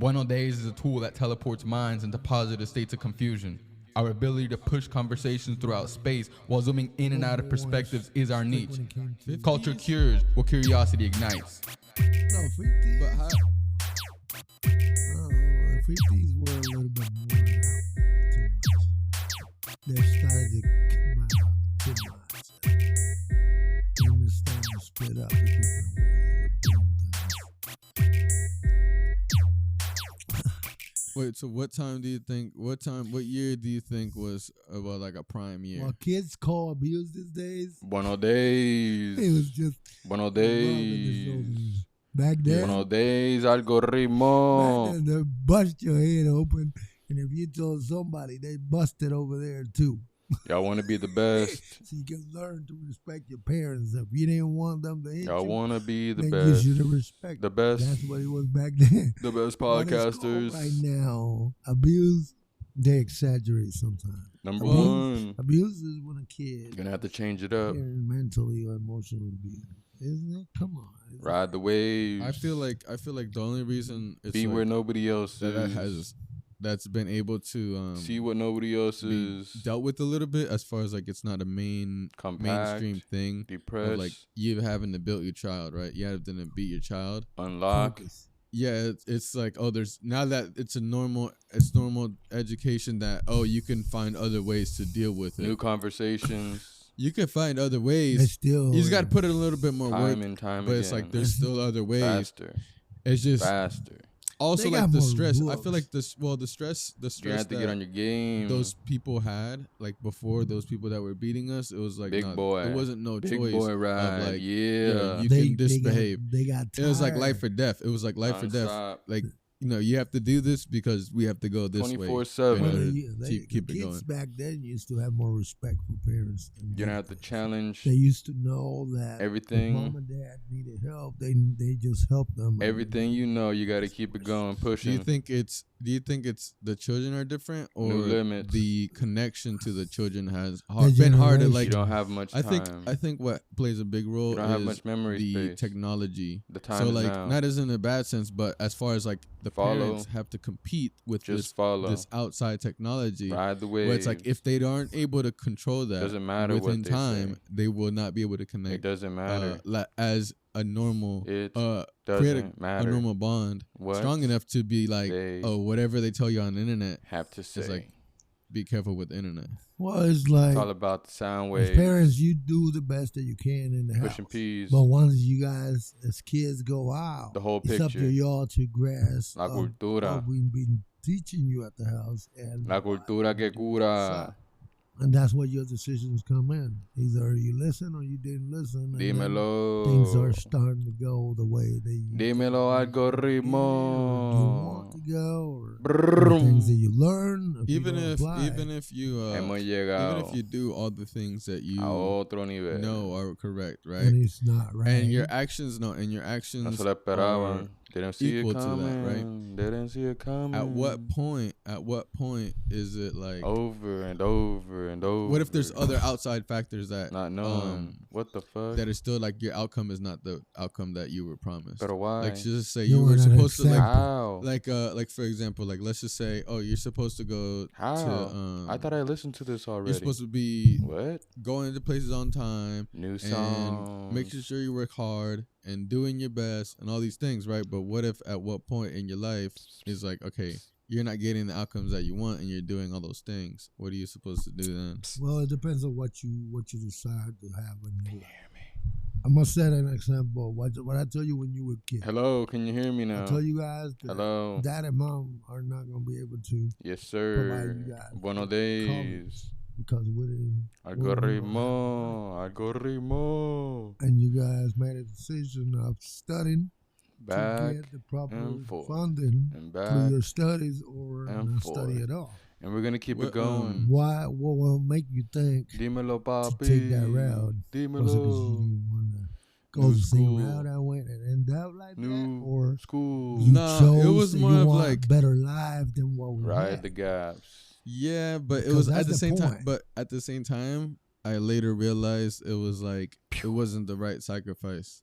Buenos Days is a tool that teleports minds into positive states of confusion. Our ability to push conversations throughout space while zooming in and out of perspectives is our niche. Culture cures what curiosity ignites. No, 50s. But how? 50s were a little bit more out too much. They're starting to come out too much. And they're starting to split up in different ways of doing things. Wait, so what year do you think was like a prime year? Well, kids call abuse these days. Buenos days. It was just Buenos days. back then. Buenos days, algoritmo. Back then, they bust your head open, and if you told somebody, they busted over there too. Y'all want to be the best. So you can learn to respect your parents. If you didn't want them to hit Y'all you, want to be the then best. you should have respect. The best. That's what it was back then. The best What it's podcasters. called right now, abuse, they exaggerate sometimes. Number Abuse- one. Abuse is when a kid You're going to have to change it up. is mentally or emotionally abused. Isn't it? Come on. Ride the waves. I feel like the only reason it's Be like where nobody else is. that's been able to See what nobody else be is. dealt with a little bit as far as like it's not a Compact, mainstream thing depressed, of like you having to build your child, right? You have to beat your child. unlock. Focus. Yeah, it's like there's now that it's normal education that you can find other ways to deal with it. New conversations. You can find other They ways. still. You just got to put in a little bit more Time work, and time but again. it's like there's still other ways. faster. It's just Faster. also They like got the more stress. I rules. feel like the stress You have to get on your game. those people had like before those people that were beating us. It was like Big boy. It wasn't no Big choice. boy of, ride. like, yeah. you can disbehave. They got It was like tired. life or death. It was like life or death. Non-stop. Like you have to do this because we have to go this way. 24/7. in order to The keep it kids going. back then used to have more respect for parents. than You're going to have these to days. challenge They used to know that everything. if mom and dad needed help, they just helped them. Everything you know, you got to keep it going, Do pushing. you think it's the children are different or New limits. the connection to the children has The been hard to generation. like you don't have much I time. think what plays a big role You don't have is much memory the space. technology. The time So is like now. not as in a bad sense, but as far as like the Follow. parents have to compete with Just follow. this outside technology. Ride the wave. Where it's like if they aren't able to control that Doesn't matter within what they time, say. they will not be able to It connect doesn't matter. as a normal It create doesn't a matter. normal bond What strong enough to be like they whatever they tell you on the internet, have to say. like be careful with the internet. Well, it's like It's all about the sound as waves. parents, you do the best that you can in the Pushing house. peas. But once you guys, as kids, go out, The whole it's up picture. to y'all to grasp La cultura. what we've been teaching you at the house, and La cultura que cura. and that's where your decisions come in. Either you listen or you didn't listen. and then Dímelo. Things are starting to go the way they Dímelo, algoritmo. you want to go, or Brum. things that you learn. If Even you don't if apply. even if you Hemos even llegado if you do all the things that you a otro nivel. know are correct, right? and it's not right. And your actions No se lo are esperaban. They didn't see it equal to that, coming. right? They didn't see it coming. at what point is it like Over and over and over. what if there's other outside factors that Not knowing. What the fuck? that are still like your outcome is not the outcome that you were promised. But why? Like just say You you were were not supposed to How? like for example, like let's just say, oh, you're supposed to go How? to I thought I listened to this already. you're supposed to be What? going to places on time New song. and making sure you work hard and doing your best and all these things, right? But what if at what point in your life is like, okay, you're not getting the outcomes that you want and you're doing all those things? What are you supposed to do then? Well, it depends on what you decide to have in your life. I'm gonna set an example. What I tell you when you were a kid. Hello, can you hear me I now? tell you guys that Hello. dad and mom are not gonna be able to Yes, provide sir. you guys Buenos with days. college because we didn't. Algoritmo. Algoritmo. And you guys made a decision of studying to Back get the proper and forth funding and to back. your studies or and not study forth. at all. And we're going to keep Well, it going. What will make you think Dímelo, papi. to take that route? Was it because you Dímelo. didn't want to go New the same school. route I went and end up like that? New Or school. you Nah, chose it was that more you of want like- better life than what we Ride had. the gaps. Yeah, but it Because was that's at the the same time. point. But at the same time, I later realized it was like it wasn't the right sacrifice.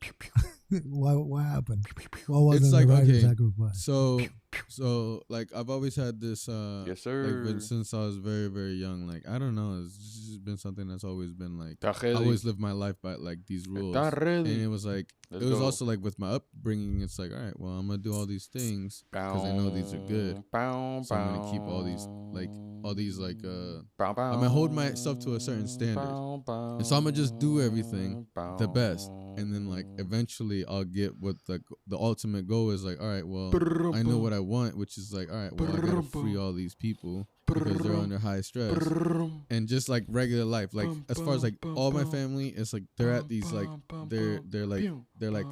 What happened? What wasn't It's like, the right okay, sacrifice? So So like I've always had this Yes, sir. like since I was very, very young. Like I don't know, it's just been something that's always been like Está I ready. always lived my life by like these rules. Está And ready. it was like Let's it was go. also like with my upbringing, it's like, all right, well, I'm gonna do all these things because I know these are good. So I'm gonna keep all these like I'm gonna hold myself to a certain standard. And so I'm gonna just do everything the best. And then like eventually I'll get what the ultimate goal is like, all right, well, I know what I want, which is like, all right, well, I gotta free all these people because they're under high stress. And just like regular life, like as far as like all my family, it's like they're at these like they're like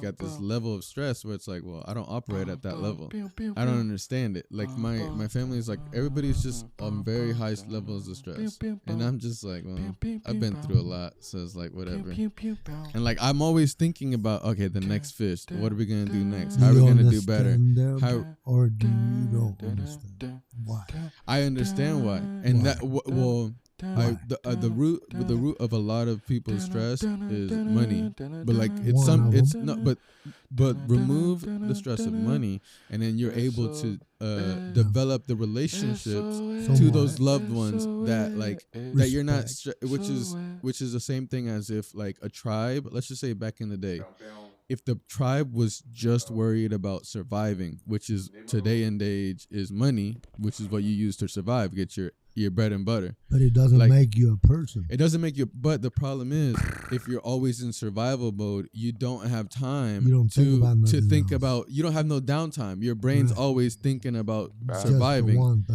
at this level of stress where it's like, well, I don't operate at that level. I don't understand it. Like my family is like everybody's just on very high levels of stress, and I'm just like, well, I've been through a lot, so it's like whatever. And like I'm always thinking about, okay, the next fish. What are we gonna do next? How are we gonna do better? How or do you don't understand why? I understand why, and that well. The root of a lot of people's stress is money, but like it's not, but remove the stress of money, and then you're able to develop the relationships to those loved ones that like that you're not, which is the same thing as if like a tribe. Let's just say back in the day, if the tribe was just worried about surviving, which is today and age is money, which is what you use to survive, get your bread and butter. But it doesn't like, make you a person. It doesn't make you. But the problem is, if you're always in survival mode, you don't have time to think about. You don't have no downtime. Your brain's always thinking about surviving.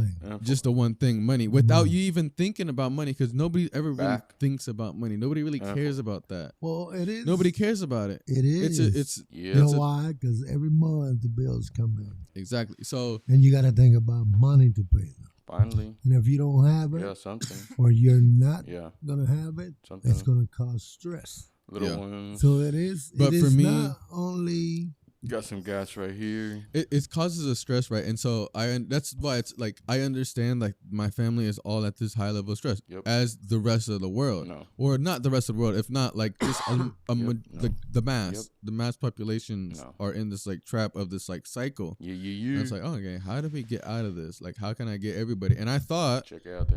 Just the one thing, money. Without you even thinking about money, because nobody ever really thinks about money. Nobody really cares about that. Well, it is. Nobody cares about it. It is. It's you know why? Because every month the bills come in. Exactly. So and you got to think about money to pay them. Finally. And if you don't have it, something. or you're not gonna have it, it's gonna cause stress. Little ones. So it is. But it for is me, not only. Got some gas right here. It causes a stress, right? And so that's why it's like I understand like my family is all at this high level of stress as the rest of the world, or not the rest of the world. If not like just the mass population are in this like trap of this like cycle. And it's like, oh, okay, how do we get out of this? Like, how can I get everybody? And I thought,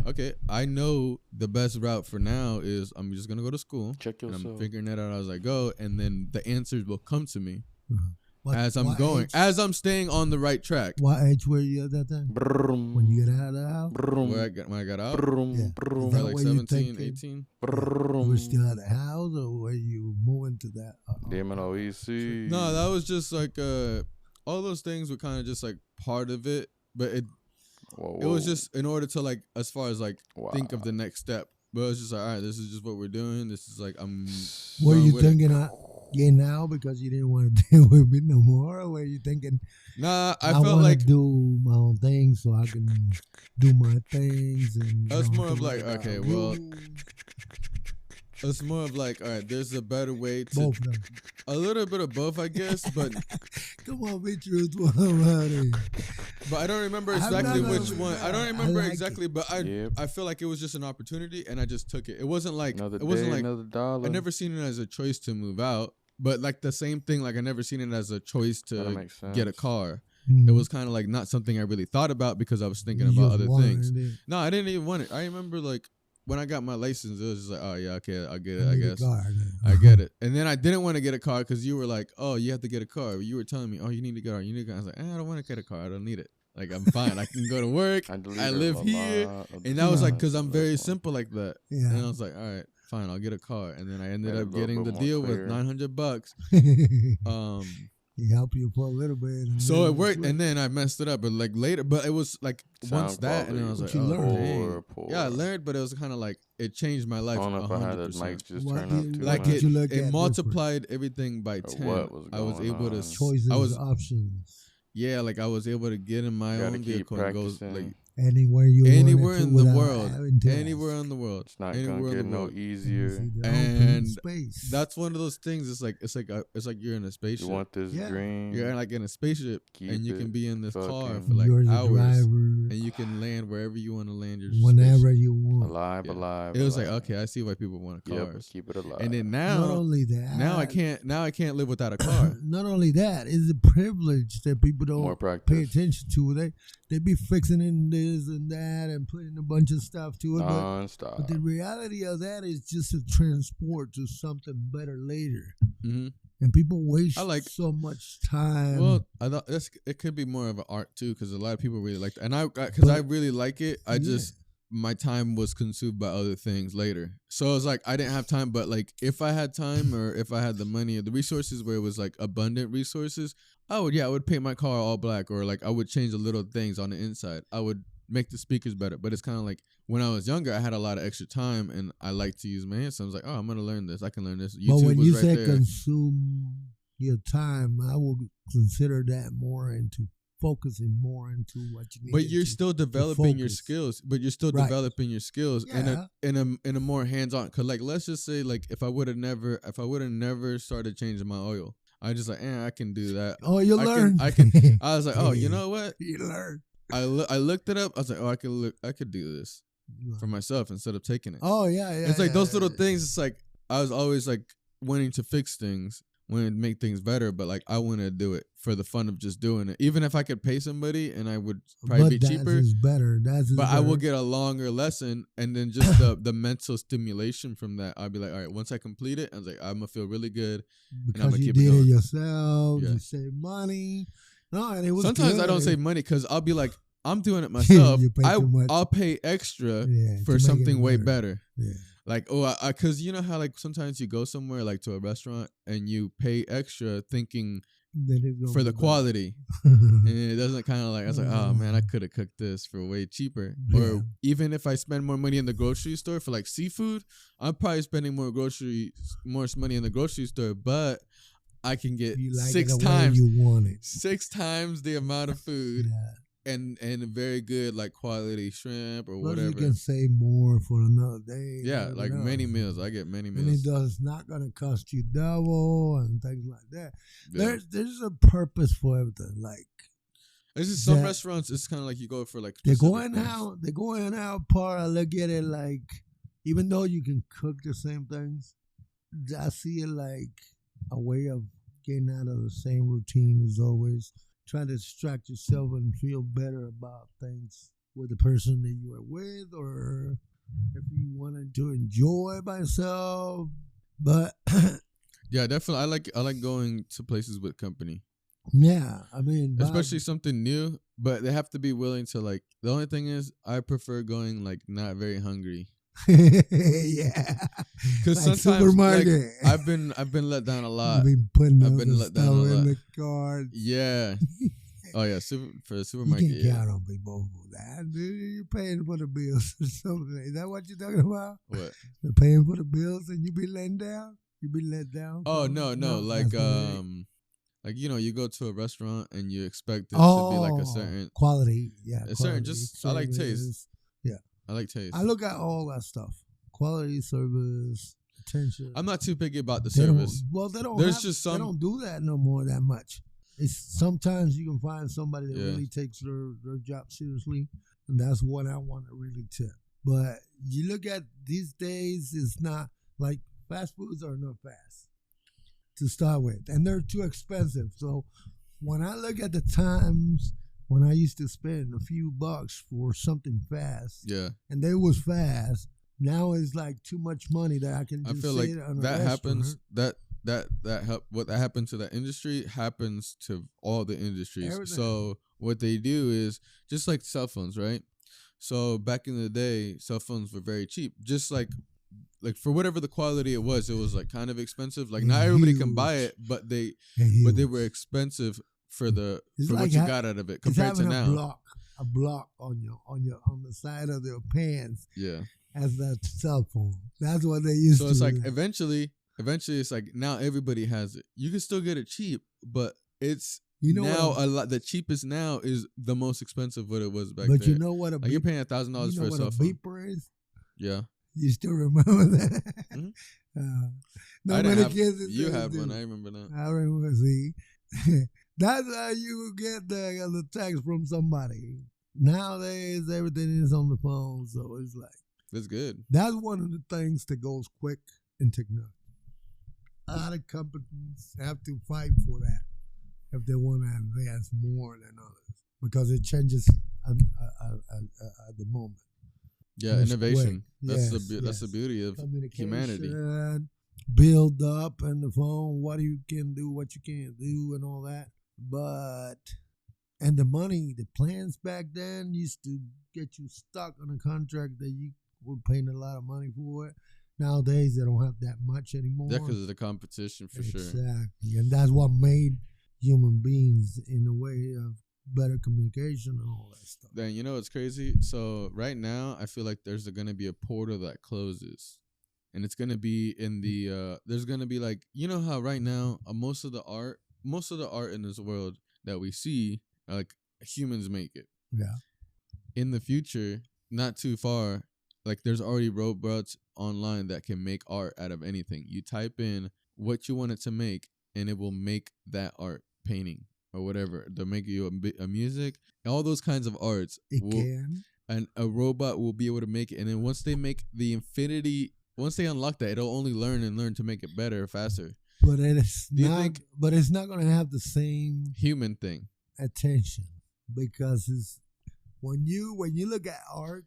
okay, I know the best route for now is I'm just gonna go to school. And I'm figuring that out as I go, and then the answers will come to me. As I'm going, as I'm staying on the right track. What age were you at that time? When you get out of the house? When I got out? Yeah. Like 17, 18. You were still at the house, or were you moving to that? No, that was just like all those things were kind of just like part of it, but it was just in order to like as far as like think of the next step. But it was just like, all right, this is just what we're doing. This is like Were you thinking getting out because you didn't want to deal with me no more? Or were you thinking, nah, I felt felt like do my own thing so I can do my things? And that's more of like, okay, well, it's more of like, all right, there's a better way to both of them. A little bit of both, I guess, but come on, be truthful about it. But I don't remember exactly which one. I don't remember exactly, it. but I feel like it was just an opportunity, and I just took it. It wasn't like another I never seen it as a choice to move out, but like the same thing, like I never seen it as a choice to get a car. It was kind of like not something I really thought about because I was thinking about other things. No, I didn't even want it. I remember like when I got my license, it was just like, oh yeah, okay, I'll get it, I guess. I get it. And then I didn't want to get a car because you were like, oh, you have to get a car. You were telling me, oh, you need to get a car. You need a car. I was like, I don't want to get a car. I don't need it. Like, I'm fine. I can go to work. I live here. And that was like, because I'm very simple like that. Yeah. And I was like, all right, fine, I'll get a car. And then I ended up getting the deal with $900. He helped you for a little bit. So it worked, and then I messed it up. But like later, but it was like once that, and then I was like, oh, dang. Yeah, I learned, but it was kind of like it changed my life. I don't know if I had that mic just turned up too much. It multiplied everything by 10. I was able to choices, options. Yeah, like I was able to get in my own vehicle and go like. anywhere you Anywhere wanted to in the without world. having to Anywhere ask. in the world. It's not Anywhere gonna in get the no world. easier. See, the And open space. That's one of those things. It's like you're in a You spaceship. want this Yeah. dream? You're like in a spaceship, Keep and you can it be in this car fucking for like You're the hours, driver and you can land wherever you want to land your whenever spaceship. you want. alive, Yeah. alive. It was like, alive. okay, I see why people want Yep, cars. keep it alive. And then Not now, only that. now I can't live without a car. Not only that, it's a privilege that people More don't practice. pay attention to. They be fixing in this and that and putting a bunch of stuff to it. Non-stop. But the reality of that is just a transport to something better later. hmm And people waste I like- so much time. Well, I thought it could be more of an art too, because a lot of people really like that, and I really like it. I just my time was consumed by other things later, so it's like I didn't have time. But like if I had time or if I had the money or the resources where it was like abundant resources, I would paint my car all black, or like I would change the little things on the inside. I would make the speakers better. But it's kind of like when I was younger, I had a lot of extra time and I like to use my hands. So I was like, oh, I'm gonna learn this. I can learn this. YouTube but when was you right say there. consume your time, I will consider that more into focusing more into what you need. But you're still developing your focus. skills. But you're still Right. developing your skills Yeah. in a more hands-on. Cause like let's just say like if I would have never started changing my oil, I just like I can do that. Oh, you I learn. I was like, oh, you know what? You learn. I looked it up. I was like, oh, I could do this for myself instead of taking it. Oh yeah. It's like those little yeah. things. It's like I was always like wanting to fix things, wanting to make things better, but like I want to do it for the fun of just doing it. Even if I could pay somebody and I would probably be cheaper, That's better. but I will get a longer lesson, and then just the mental stimulation from that. I'll be like, all right, once I complete it, I was like, I'm gonna feel really good. because I'ma you keep it did it going. yourself. Yeah. You save money. No, and it was Sometimes good. I don't save money because I'll be like, I'm doing it myself. You pay too much. I'll pay extra Yeah, to for make it something way better. Yeah. Like, oh, because you know how like sometimes you go somewhere like to a restaurant and you pay extra thinking Then it's gonna for the be quality, better. and it doesn't kind of like I was like, oh man, I could have cooked this for way cheaper. Yeah. Or even if I spend more money in the grocery store for like seafood, I'm probably spending more money in the grocery store, but I can get You like six it the way times you want it. 6 times the amount of food. Yeah. And a very good like quality shrimp or Plus whatever. you can save more for another day. Yeah, and like everything many else. meals. I get many And meals. it does not gonna cost you double and things like that. Yeah. There's a purpose for everything. Like There's just some that- restaurants. It's kind of like you go for like they're specific going things. out. They're going out. Part I look at it like, even though you can cook the same things, I see it like a way of getting out of the same routine as always. Trying to distract yourself and feel better about things with the person that you are with, or if you wanted to enjoy myself. But Yeah, definitely. I like going to places with company, yeah, I mean, especially something new. But they have to be willing to like. The only thing is, I prefer going like not very hungry. yeah, Because Like sometimes like, supermarket. I've been let down a lot. You've been putting I've all been the let down stuff a in lot. the cart. Yeah. Oh yeah, for the You supermarket. can Yeah. count on people for that. You're paying for the bills or something. Is that what you're talking about? What? You're paying for the bills and you be letting down? You be let down? Oh from- no, like that's not it. like you go to a restaurant and you expect it to be like a certain. quality. Yeah, A certain- just- I like taste. service. I like taste. I look at all that stuff. Quality, service, attention. I'm not too picky about the They don't- service. Well, they don't. There's have- just They some- don't do that no more that much. It's sometimes you can find somebody that Yeah. really takes their job seriously, and that's what I want to really tip. But you look at these days, it's not like fast foods are not fast to start with, and they're too expensive. So when I look at the times when I used to spend a few bucks for something fast, Yeah, and they was fast. Now it's like too much money that I can I just feel like sit on a that happens. restaurant. That help. What that happened to that industry happens to all the industries. Everything. So what they do is just like cell phones, right? So back in the day, cell phones were very cheap. Just like for whatever the quality it was like kind of expensive. Like not everybody can buy Huge. it, but they Huge. were expensive for the It's for like what you ha- got out of it It's compared to having now. a block on the side of your pants Yeah. as that cell phone. That's what they used So to. it's like do. eventually it's like now everybody has it. You can still get it cheap, but it's You know now what? a lot. The cheapest now is the most expensive what it was back But then. you know what a Like you're beep, paying $1,000 you for know a what cell a phone. beeper is? Yeah, You still remember that? Mhm. Not I didn't many have. kids these You days had do. one. I remember that. I remember. See, that's how you get the text from somebody. Nowadays, everything is on the phone, so it's like That's good. that's one of the things that goes quick in technology. A lot of companies have to fight for that if they want to advance more than others because it changes at the moment. Yeah, It's innovation. quick. That's Yes, that's the yes. beauty of humanity. Communication, build up in the phone, what you can do, what you can't do, and all that. And the money, the plans back then used to get you stuck on a contract that you were paying a lot of money for it. Nowadays, they don't have that much anymore. Yeah, because of the competition for sure. Exactly. And that's what made human beings in a way of better communication and all that stuff. Then you know what's crazy? So right now, I feel like there's gonna be a portal that closes, and it's gonna be in the. There's gonna be like how right now most of the art in this world that we see, like humans make it. Yeah. In the future, not too far, like there's already robots online that can make art out of anything. You type in what you want it to make, and it will make that art, painting or whatever. They'll make you a music, all those kinds of arts. It can. And a robot will be able to make it. And then once they make the infinity, once they unlock that, it'll only learn to make it better, faster. But it's Do you not. think- But it's not going to have the same Human thing. attention because it's when you look at art,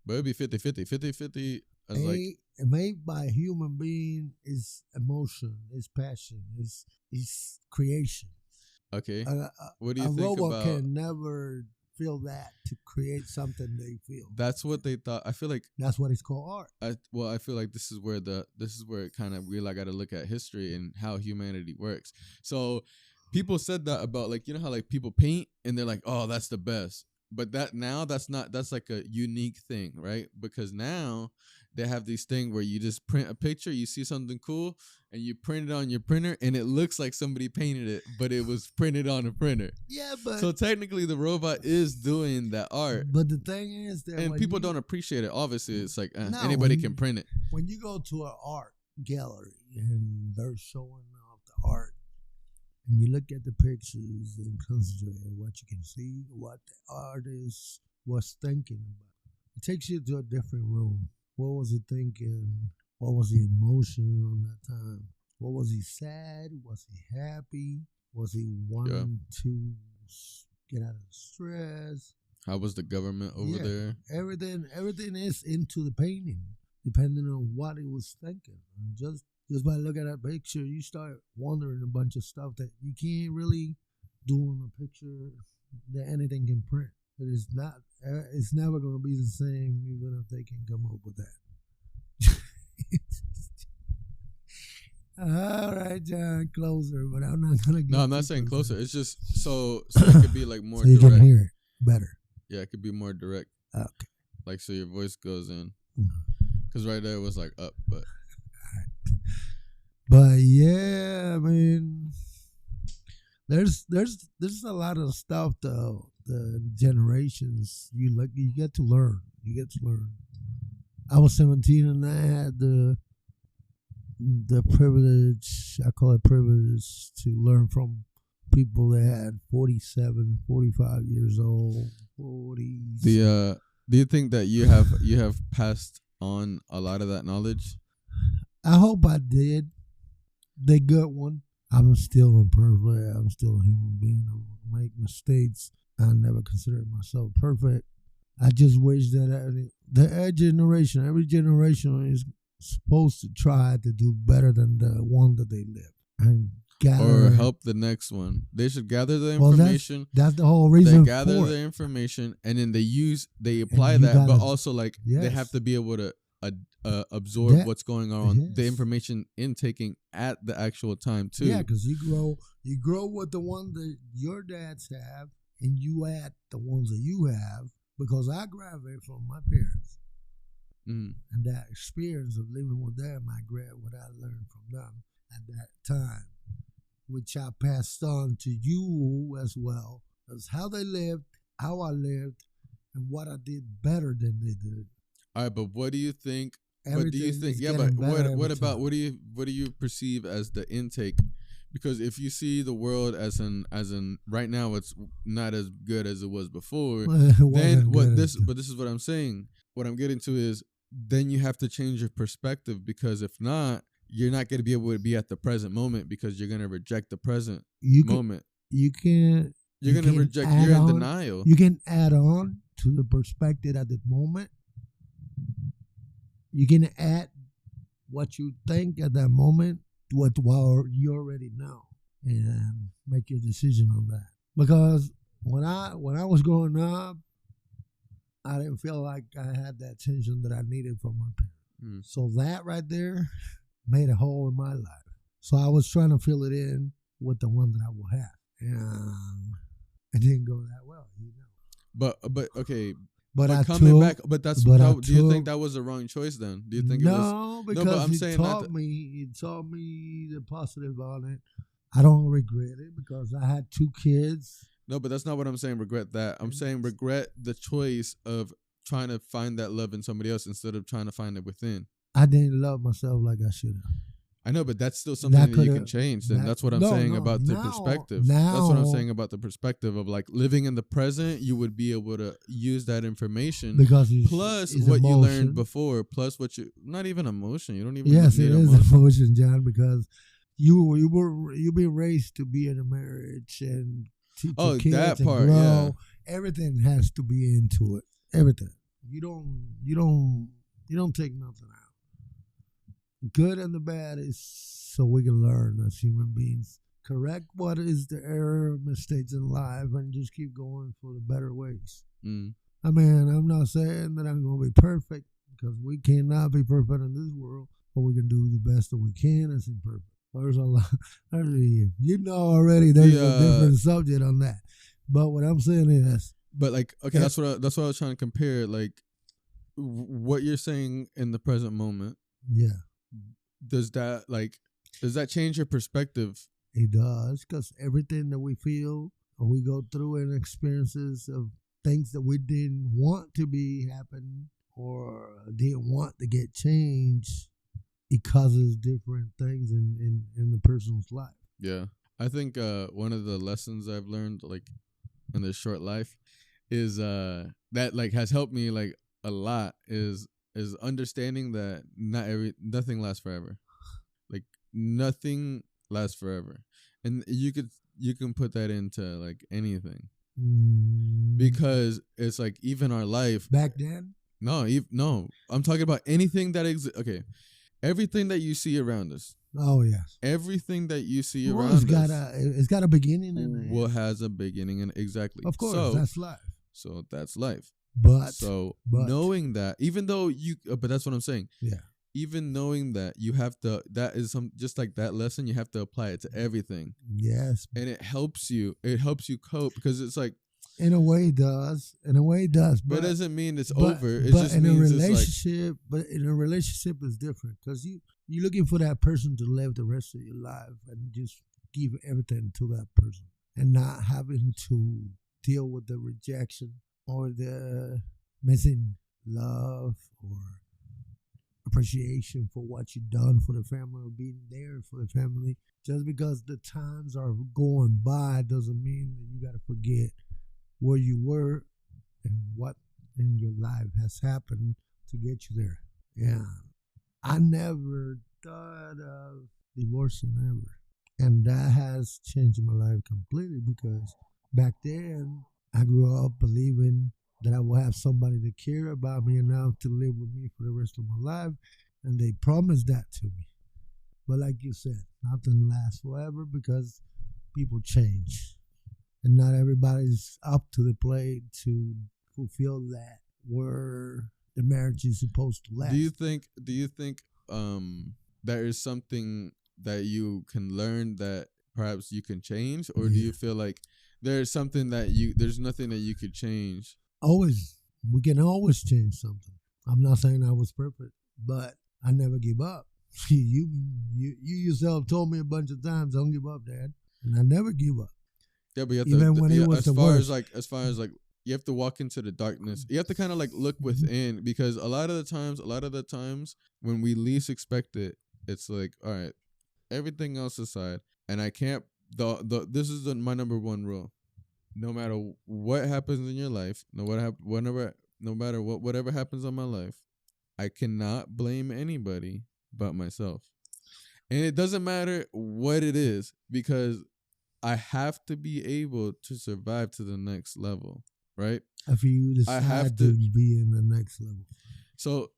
But it'd be 50-50. 50-50 is like, made by a human being is emotion, is passion, is creation. okay. A What do you think robot about... can never feel that to create something they feel. That's what they thought. I feel like That's what it's called art. I feel like this is where it kind of really got to look at history and how humanity works. So people said that about like how like people paint and they're like, oh, that's the best. But that's like a unique thing, right? Because now they have these thing where you just print a picture, you see something cool, and you print it on your printer, and it looks like somebody painted it, but it was printed on a printer. Yeah, but So technically, the robot is doing that art, but the thing is that and when people you- don't appreciate it. Obviously, it's like No, anybody when can print it. when you go to an art gallery and they're showing off the art, and you look at the pictures and concentrate on what you can see, what the artist was thinking about. It takes you to a different room. What was he thinking? What was the emotion on that time? What was he sad? Was he happy? Was he wanting to get out of stress? How was the government over Yeah. there? Everything is into the painting, depending on what he was thinking. And just by looking at that picture, you start wondering a bunch of stuff that you can't really do on a picture that anything can print. It is not. It's never going to be the same, even if they can come up with that. All right, John, closer, but I'm not going to. No, I'm not saying closer. It's just so it could be like more so you direct. can hear it better. Yeah, it could be more direct. Okay. Like so your voice goes in. Mhm. Because right there it was like up, but Yeah, I mean, there's a lot of stuff though. The generations you get to learn. I was 17 and I had the privilege. I call it privilege to learn from people that had 47, 45 years old, 40s. do you think that you have passed on a lot of that knowledge? I hope I did. The good one. I'm still imperfect. I'm still a human being. I make mistakes. I never considered myself perfect. I just wish that every generation is supposed to try to do better than the one that they live and gather Or help the next one. They should gather the Well, information. That's the whole reason They gather for the it. information and then they apply you that, but gotta- also like they Yes. have to be able to absorb That- what's going on, the yes. information intaking at the actual time too. Yeah, because you grow with the one that your dads have, and you add the ones that you have. Because I graduated from my parents, Mhm. and that experience of living with them, I grabbed what I learned from them at that time. which I passed on to you as well, is how they lived, how I lived, and what I did better than they did. All right, but what do you think? Everything But do you think? is Yeah, but getting better what every about time. what do you perceive as the intake? Because if you see the world as an right now, it's not as good as it was before. Then what this? But this is what I'm saying. What I'm getting to is then you have to change your perspective, because if not, you're not going to be able to be at the present moment, because you're going to reject the present moment. You can. You're going to reject. You're in denial. You can add on to the perspective at the moment. You can add what you think at that moment to what you already know, and make your decision on that. Because when I was growing up, I didn't feel like I had that attention that I needed from my parents. So that right there made a hole in my life. So I was trying to fill it in with the one that I will have, and it didn't go that well, But okay. But I coming back. But that's. Do you think that was the wrong choice then? Do you think it was? No, because but I'm it saying taught me the positive on it. I don't regret it because I had 2 kids. No, but that's not what I'm saying. Regret that. I'm saying regret the choice of trying to find that love in somebody else instead of trying to find it within. I didn't love myself like I should have. I know, but that's still something that you can change. And that's what I'm saying about the perspective. That's what I'm saying about the perspective of like living in the present. You would be able to use that information because plus what you learned before, plus what you not even emotion. You don't even yes, need it is emotion, John, because you been raised to be in a marriage and teach your kids that and part, grow. yeah. Everything has to be into it. Everything. You don't take nothing out. Good and the bad is so we can learn as human beings. Correct what is the error, mistakes in life, and just keep going for the better ways. I mean, I'm not saying that I'm going to be perfect, because we cannot be perfect in this world, but we can do the best that we can as imperfect. There's a lot. You know already there's a different subject on that. But what I'm saying is. But like, okay, that's what I was trying to compare. Like, what you're saying in the present moment. Yeah. Does that change your perspective? It does, because everything that we feel or we go through and experiences of things that we didn't want to be happen or didn't want to get changed, it causes different things in the person's life. Yeah. I think one of the lessons I've learned like in this short life is that like has helped me like a lot is understanding that nothing lasts forever. Like nothing lasts forever. And you can put that into like anything. Because it's like even our life back then? No, I'm talking about anything that exists. Okay. Everything that you see around us. Oh yes. Everything that you see around us. It's got a beginning and an end. Well, has a beginning and exactly. Of course, that's life. So that's life. But knowing that, even though but that's what I'm saying. Yeah. Even knowing that you have to, that is just like that lesson, you have to apply it to everything. Yes. And it helps you cope, because it's like. In a way it does. But it doesn't mean it's over. It just in means a relationship, but in a relationship it's different, because you're looking for that person to live the rest of your life and just give everything to that person and not having to deal with the rejection or the missing love or appreciation for what you've done for the family or being there for the family. Just because the times are going by doesn't mean that you got to forget where you were and what in your life has happened to get you there. Yeah. I never thought of divorcing ever. And that has changed my life completely, because back then I grew up believing that I will have somebody to care about me enough to live with me for the rest of my life. And they promised that to me. But like you said, nothing lasts forever because people change. And not everybody's up to the plate to fulfill that where the marriage is supposed to last. Do you think there is something that you can learn that perhaps you can change? Or do you feel like there's something there's nothing that you could change? Always. We can always change something. I'm not saying I was perfect, but I never give up. You yourself told me a bunch of times, don't give up, Dad, and I never give up. Yeah, but you have Even to, when it was as the far worst. as like, you have to walk into the darkness. You have to kind of like look within, because a lot of the times when we least expect it, it's like, all right, everything else aside, and I can't. This is my number one rule. No matter what happens in your life, no matter whatever happens in my life, I cannot blame anybody but myself. And it doesn't matter what it is, because I have to be able to survive to the next level, right? After you decide to be in the next level. So,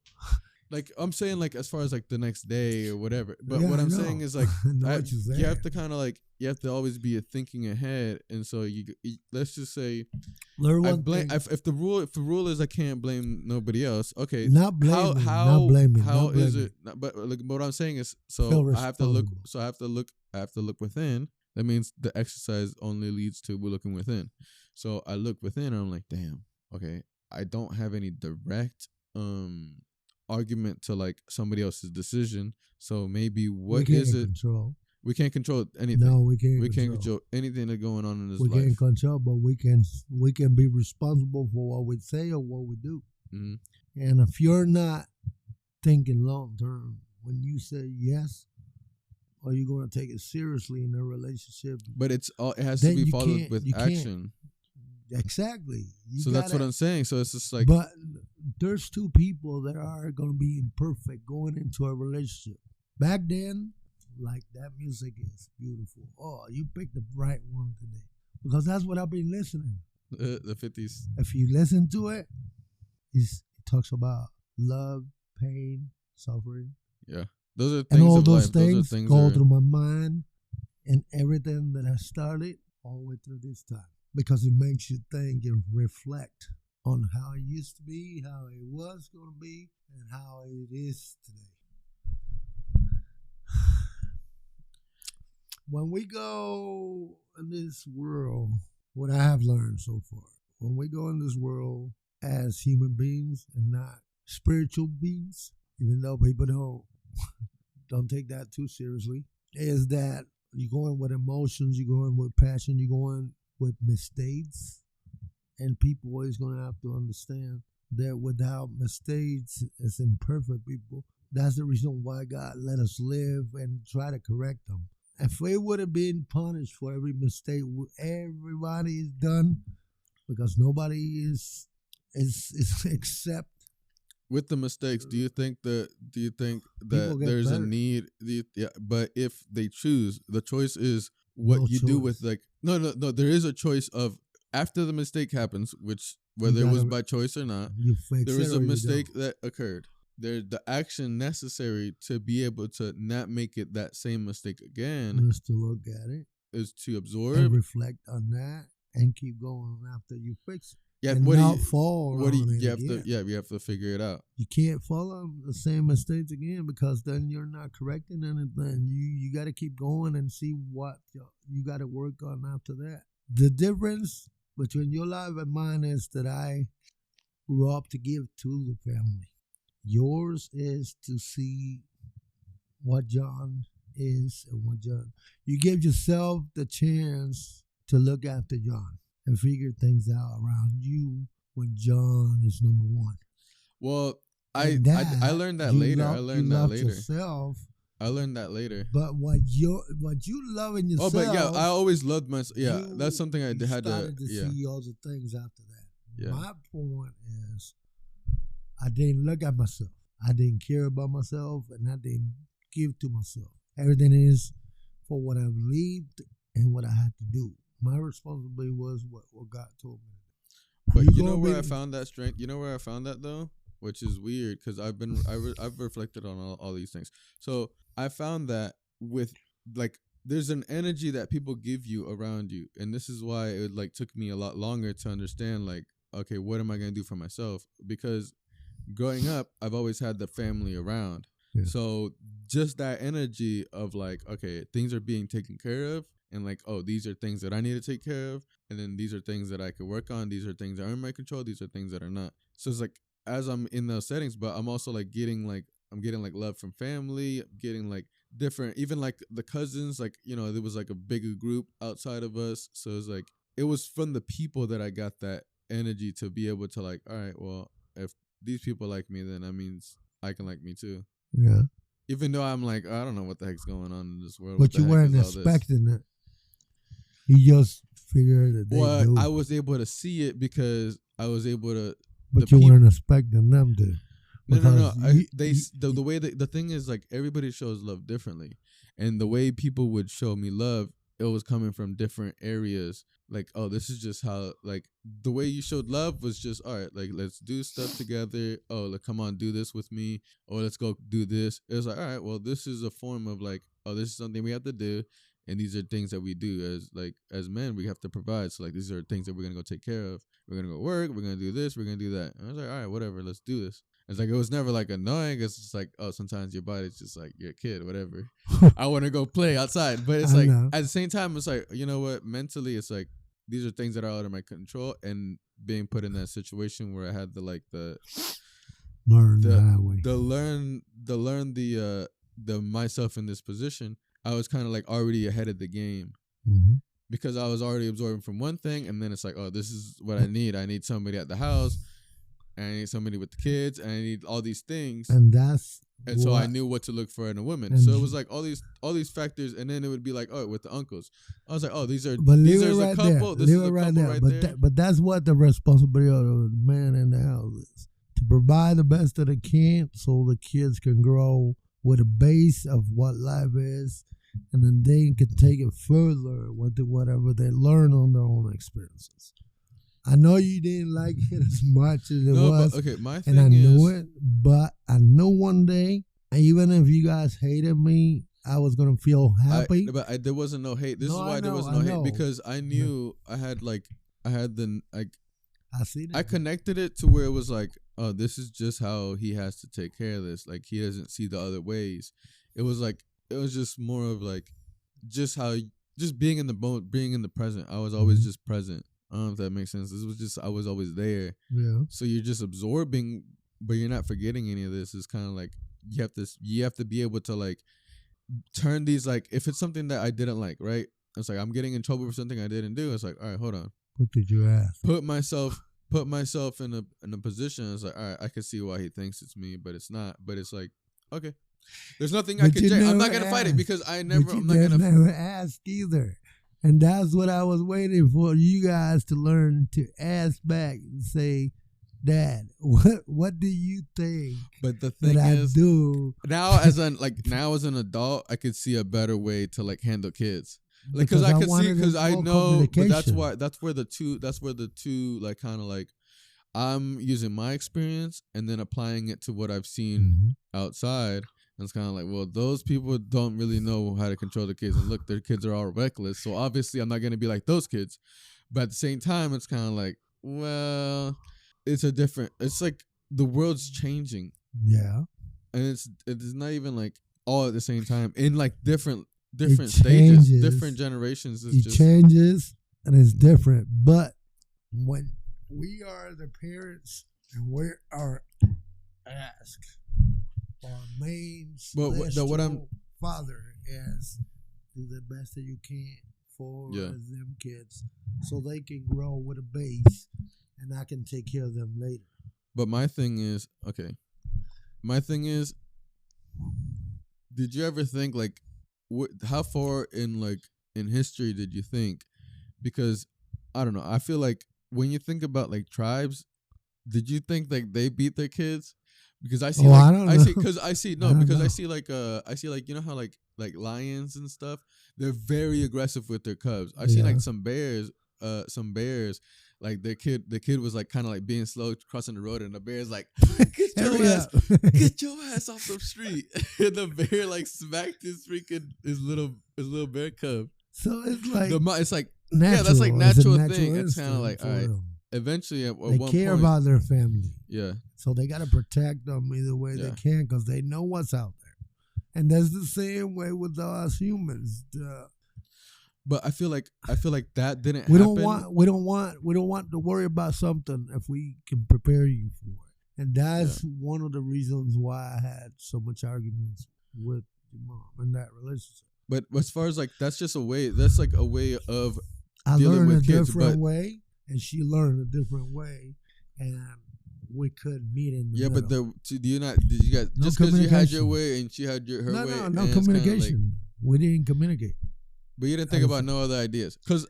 like, I'm saying, like, as far as like the next day or whatever. But Yeah, what I I'm know. saying is like, I know what you're you have saying. to kind of like, you have to always be thinking ahead. And so let's just say, Learn I one blame thing. if the rule is I can't blame nobody else. Okay, Not blaming, how not blaming, how not is blaming. it? But like, what I'm saying is, Feel so I have to look. responsible. So I have to look within. That means the exercise only leads to looking within. So I look within, and I'm like, damn. Okay, I don't have any direct argument to like somebody else's decision. So maybe what is it? Control. We can't control anything. No, we can't. We can't control anything that's going on in this We life. can't control, but we can be responsible for what we say or what we do. Mhm. And if you're not thinking long term, when you say yes, or you're going to take it seriously in a relationship, But it has to then be you followed can't- with you can't. action. exactly. You So that's what gotta- I'm saying. So it's just like, But there's two people that are going to be imperfect going into a relationship. Back then, like that music is beautiful. Oh, you picked the right one today. Because that's what I've been listening. the 50s. If you listen to it, it talks about love, pain, suffering. Yeah. Those are And things all of those life. Those are things things go that through my mind and everything that I started all the way through this time. Because it makes you think and reflect on how it used to be, how it was going to be, and how it is today. When we go in this world, what I have learned so far, when we go in this world as human beings and not spiritual beings, even though people don't take that too seriously, is that you're going with emotions, you're going with passion, you're going with mistakes, and people always going to have to understand that without mistakes as imperfect people, that's the reason why God let us live and try to correct them. If we would have been punished for every mistake everybody has done, because nobody is except with the mistakes, do you think that People get there's a better. need? But if they choose, the choice is what No you do choice. with like no. There is a choice of after the mistake happens, which whether it was gotta- by choice or not, you fix there it is or a you mistake don't. that occurred. There's the action necessary to be able to not make it that same mistake again Just to look at it is to and absorb. reflect on that and keep going after you fix it. Yeah, and what do not you fall what do on it you have again. to? Yeah, you have to figure it out. You can't follow the same mistakes again, because then you're not correcting anything. You got to keep going and see what you got to work on after that. The difference between your life and mine is that I grew up to give to the family. Yours is to see what John is and what John. You give yourself the chance to look after John and figure things out around you when John is number one. Well, And I learned that you later. love- I learned you that love later. yourself, I learned that later. but what you love in yourself. Oh, but yeah, I always loved myself. Yeah, you- that's something I you had to. started to Yeah, see other things after that. Yeah. My point is, I didn't look at myself. I didn't care about myself, and I didn't give to myself. Everything is for what I believed and what I had to do. My responsibility was what God told me. but you know gonna where be- I found that strength. You know where I found that though, which is weird because I've reflected on all these things. So I found that with like there's an energy that people give you around you, and this is why it like took me a lot longer to understand like, okay, what am I gonna do for myself? Because growing up, I've always had the family around. Yeah. So just that energy of like, okay, things are being taken care of, and like, oh, these are things that I need to take care of, and then these are things that I could work on. These are things that are in my control. These are things that are not. So it's like as I'm in those settings, but I'm also like getting like getting love from family. I'm getting different, even the cousins. There was a bigger group outside of us, so it's it was from the people that I got that energy to be able to all right, well, if these people like me, then that means I can like me too. Yeah. Even though I'm I don't know what the heck's going on in this world. But you weren't expecting it. You just figured that they do. I was able to see it because I was able to. But you weren't expecting them to. No. The way the thing is everybody shows love differently, and the way people would show me love, it was coming from different areas. Oh, this is just how the way you showed love was just all right. Let's do stuff together. Oh, come on, do this with me. Or let's go do this. It was all right. Well, this is a form of oh, this is something we have to do, and these are things that we do as men. We have to provide. So these are things that we're gonna go take care of. We're gonna go work. We're gonna do this. We're gonna do that. And I was all right, whatever. Let's do this. It's it was never annoying. It's just oh, sometimes your body's just you're a kid, whatever. I want to go play outside, but it's at the same time, it's you know what? Mentally, it's these are things that are out of my control, and being put in that situation where I had to learn the myself in this position. I was kind of already ahead of the game because I was already absorbing from one thing, and then it's oh, this is what I need. I need somebody at the house. And I need somebody with the kids, and I need all these things, and so I knew what to look for in a woman. So it was all these factors, and then it would be oh, with the uncles, I was oh, these are a couple. This is a couple right there. But that's what the responsibility of the man in the house is, to provide the best that it can, so the kids can grow with a base of what life is, and then they can take it further with whatever they learn on their own experiences. I know you didn't like it as much as it was. But, okay, my thing and I knew it, but I know one day, even if you guys hated me, I was gonna feel happy. There wasn't no hate. This is why there was no hate, because I knew I had I see that. I connected it to where it was oh, this is just how he has to take care of this. He doesn't see the other ways. It was it was just more of just being in the moment, being in the present. I was always just present. I don't know if that makes sense. This was just, I was always there. Yeah. So you're just absorbing, but you're not forgetting any of this. It's kind of you have to be able to turn these, if it's something that I didn't like, right? It's I'm getting in trouble for something I didn't do. It's all right, hold on. What did you ask? Put myself in a position. It's all right, I can see why he thinks it's me, but it's not. But it's okay. There's nothing I can change. I'm not gonna fight it because I'm not gonna never ask either. And that's what I was waiting for you guys to learn, to ask back and say, Dad, what do you think? But the thing is, now as an adult, I could see a better way to handle kids. Because I know, but that's where the two kind of I'm using my experience and then applying it to what I've seen outside. And it's kind of well, those people don't really know how to control their kids. And look, their kids are all reckless. So obviously I'm not going to be like those kids. But at the same time, it's kind of well, it's the world's changing. Yeah. And it's not even all at the same time in different stages, different generations. It changes and it's different. But when we are the parents and we are asked, our main father is do the best that you can for them kids so they can grow with a base and I can take care of them later. But my thing is, did you ever think how far in history did you think? Because I don't know, I feel when you think about tribes, did you think they beat their kids? Because I see, I see you know how lions and stuff, they're very aggressive with their cubs. I've seen some bears, the kid was kind of being slow crossing the road, and the bear's get your ass off the street, and the bear smacked his little bear cub. So it's it's natural. That's natural thing. It's kind of all right. Eventually, at they one care point, about their family. Yeah. So they got to protect them either way they can because they know what's out there. And that's the same way with us humans. But I feel like that didn't we happen. We don't want to worry about something if we can prepare you for it. And that's one of the reasons why I had so much arguments with your mom in that relationship. But as far as like, that's just a way. That's like a way of I dealing learned a with kids, different but way, and she learned a different way, and we couldn't meet in the yeah. middle. But do you not? Did you guys No just because you had your communication. way and she had her way? no and it's kinda communication. We didn't communicate. But you didn't think about no other ideas. Because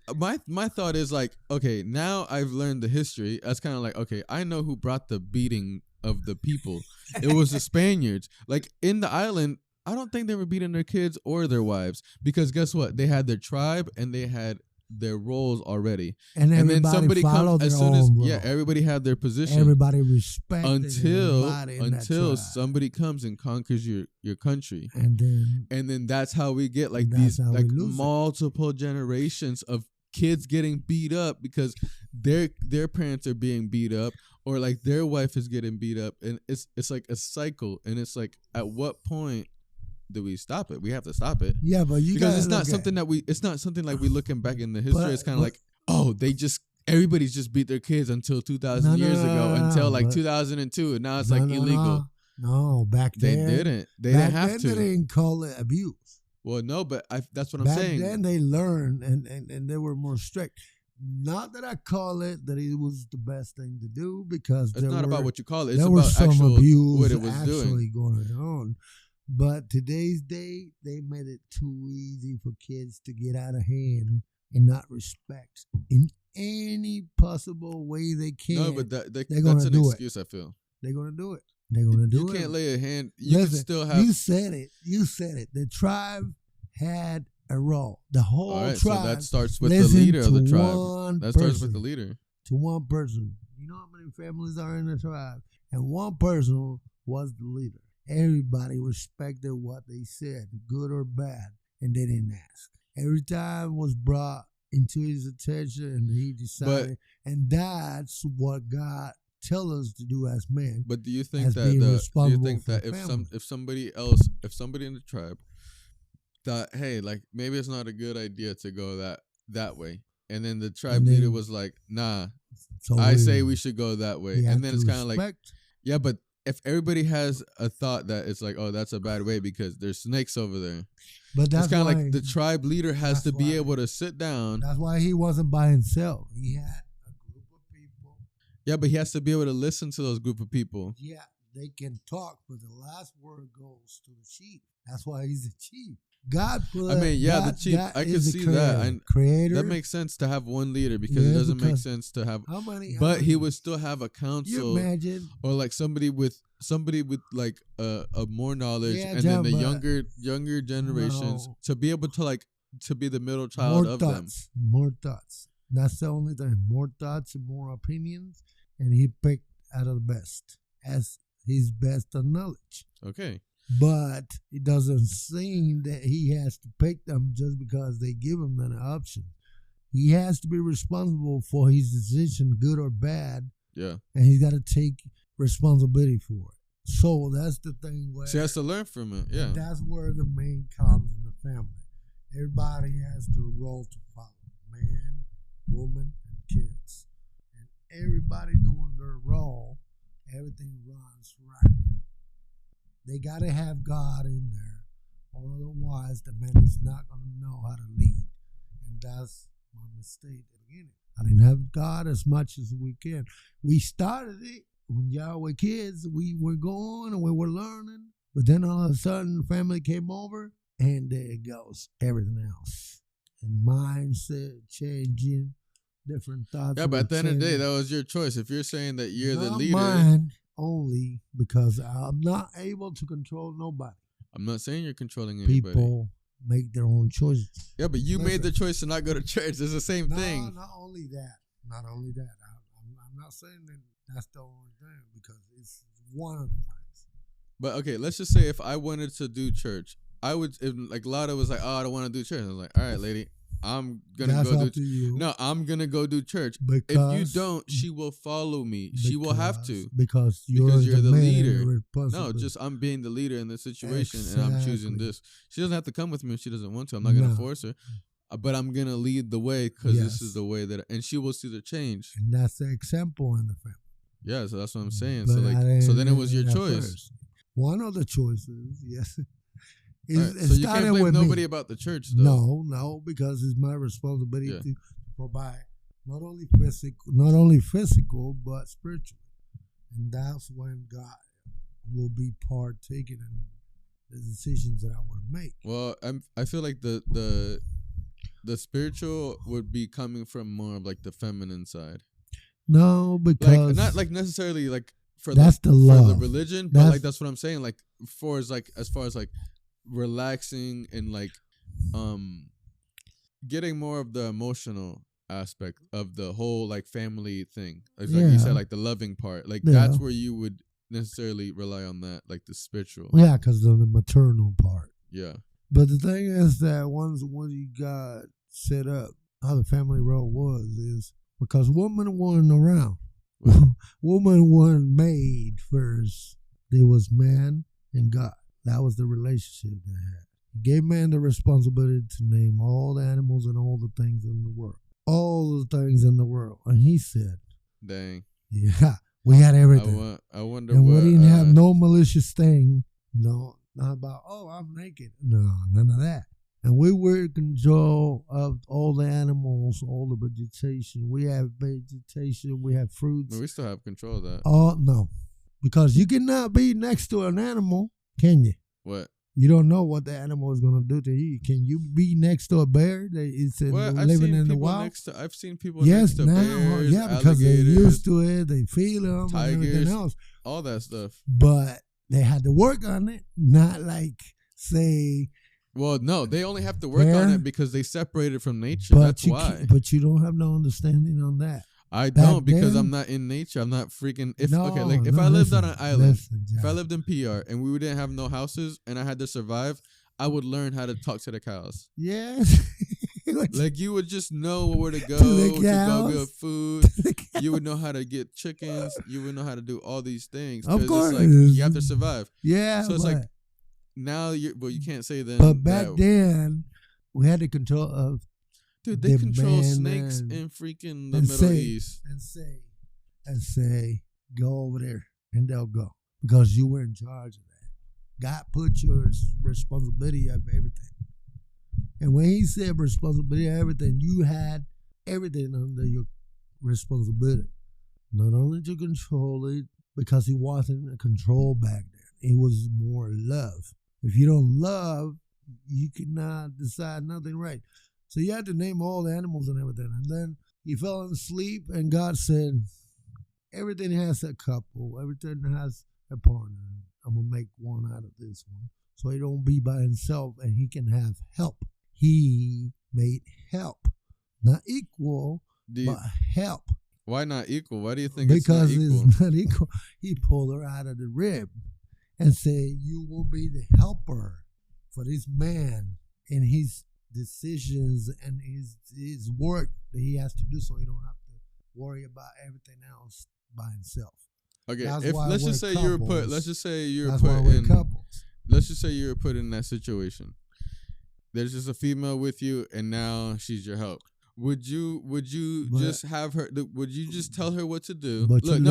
my thought is like, okay, now I've learned the history. That's kind of like, okay, I know who brought the beating of the people. It was the Spaniards. Like in the island, I don't think they were beating their kids or their wives. Because guess what? They had their tribe and they had their roles already. And then everybody somebody followed comes as their soon as own role. everybody had their position. Everybody respected until everybody in that tribe. somebody comes and conquers your country. And then that's how we get like That's these how we like lose it. multiple generations of kids getting beat up because their parents are being beat up, or like their wife is getting beat up, and it's like a cycle. And it's like, at what point do we stop it? We have to stop it. yeah, but you Because gotta it's not look something at, it's not something like we looking back in the history. But- It's kind of but- like, oh, everybody's just beat their kids until 2,000 years ago, until like but- 2002, and now it's No, like no, illegal. No, back They then didn't. They back didn't have then to. They didn't call it abuse. Well, no, but that's what I'm Back saying. then they learned and they were more strict. Not that I call it that it was the best thing to do, because It's not about what you call it. It's there about was some actual abuse what it was actually doing. going on. But today's day, they made it too easy for kids to get out of hand and not respect in any possible way they can. No, but they're that's gonna an do it. excuse. I feel They're gonna do it. They're gonna do you it. can't lay a hand. You can Listen, still have. You said it. You said it. The tribe had a role. The whole All right, so tribe. that starts with the listened leader of the to tribe. one That starts with person. the leader. To one person. You know how many families are in the tribe? And one person was the leader. Everybody respected what they said, good or bad, and they didn't ask. Every time was brought into his attention, and he decided. And that's what God tells us to do as men. But do you think As that being do you responsible think for that the if somebody in the tribe thought, hey, like maybe it's not a good idea to go that way, and then the tribe And then- leader was like, nah, So I say we should go that way, we have and then to it's kind of like, respect. yeah, but if everybody has a thought that it's like, oh, that's a bad way because there's snakes over there, But that's it's kind of why, like the tribe leader has that's to be why- able to sit down. That's why he wasn't by himself. He had a group of people. Yeah, but he has to be able to listen to those group of people. Yeah, they can talk, but the last word goes to the chief. That's why he's the chief. God put. I mean, yeah, the God- chief. God I can is the see that. creator. That makes sense to have one leader because it Yeah, doesn't make because sense to have. how many? But he would still have a You council imagine? or like somebody with like a more knowledge, Yeah, and then the John, but- younger generations No. to be able to like to be the middle child More of them. thoughts. More thoughts. That's the only thing. More thoughts and more opinions, and he picked out of the best as his best of knowledge. Okay. But it doesn't seem that he has to pick them just because they give him an option. He has to be responsible for his decision, good or bad, Yeah. and he's got to take responsibility for it. So that's the thing where So he has to learn from it. Yeah. that's where the man comes in the family. Everybody has their role to follow: man, woman, and kids. And everybody doing their role, everything runs right. They got to have God in there, or otherwise the man is not going to know how to lead. And that's my mistake at the beginning. I didn't have God as much as we can. We started it when y'all were kids. We were going and we were learning. But then all of a sudden, family came over, and there it goes, everything else. And mindset changing, different thoughts. Yeah, but at the end of the day, changing. that was your choice. If you're saying that you're the Not leader, mine only, because I'm not able to control nobody. I'm not saying you're controlling anybody. People make their own choices. Yeah, but you made the Listen. choice to not go to church. It's the same No, thing. not only that. Not only that. I'm not saying that that's the only thing, because it's one of the things. But okay, let's just say if I wanted to do church, I would. If like Lada was like, "Oh, I don't want to do church," I was like, "All right, lady, I'm gonna That's go up to do." you. No, I'm gonna go do church. because If you don't, she will follow me. She will have to. because you're you're the man and leader. you're No, responsible. just I'm being the leader in this situation, and I'm choosing Exactly. this. She doesn't have to come with me if she doesn't want to. I'm not gonna No. force her, but I'm gonna lead the way because this Yes. is the way that, and she will see the change. And that's the example in the family. Yeah, so that's what I'm saying. But So I like, didn't so then it was do your that choice. first. One of the choices, yes. It, Right, it so you can't started blame with nobody me. about the church, though. No, because it's my responsibility Yeah. to provide not only physical, but spiritual. And that's when God will be partaking in the decisions that I want to make. Well, I feel like the spiritual would be coming from more of like the feminine side. No, Like because not like necessarily like for that's the the for the love. religion, but like that's what I'm saying. Like as far as like relaxing and like getting more of the emotional aspect of the whole like family thing. Like you said, like the loving part. Like that's where you would necessarily rely on that, like the spiritual. Yeah, because of the maternal part. Yeah. But the thing is that once you got set up, how the family role was is because woman wasn't around. Woman wasn't made first. There was man and God. That was the relationship they had. He gave man the responsibility to name all the animals and all the things in the world. All the things in the world. And he said, Dang. yeah, we had everything. I wonder and what. we didn't have no malicious thing. No, not about, oh, I'm naked. No, none of that. And we were in control of all the animals, all the vegetation. We have vegetation, we have fruits. We still have control of that. Oh, no. Because you cannot be next to an animal, can you? What? You don't know what the animal is going to do to you. Can you be next to a bear that is living in the wild? I've seen people next to bears, because they're alligators, used to it. They feel them tigers, and everything else. all that stuff. But they had to work on it, not like, say... Well, no, they only have to work on it because they separated from nature. But that's why. But you don't have no understanding on that. I don't because I'm not in nature. I'm not freaking. If I lived on an island, if I lived in PR and we didn't have no houses and I had to survive, I would learn how to talk to the cows. Yes. Like you would just know where to go get food. You would know how to get chickens. You would know how to do all these things. Of course, it's like you have to survive. Yeah. So it's like now you can't say then. But back then we had the control of. Dude, they control snakes in freaking the Middle East. And say, go over there, and they'll go. Because you were in charge of that. God put your responsibility of everything. And when he said responsibility of everything, you had everything under your responsibility. Not only to control it, because he wasn't a control back then. It was more love. If you don't love, you cannot decide nothing right. So you had to name all the animals and everything. And then he fell asleep and God said, everything has a couple. Everything has a partner. I'm going to make one out of this one. So he don't be by himself and he can have help. He made help. Not equal, but help. Why not equal? Why do you think because it's not equal? It's not equal. He pulled her out of the rib and said, you will be the helper for this man and his decisions and his work that he has to do so he don't have to worry about everything else by himself. Okay, let's just say you were put in that situation. There's just a female with you and now she's your help. Would you just have her? Would you just tell her what to do? But I'm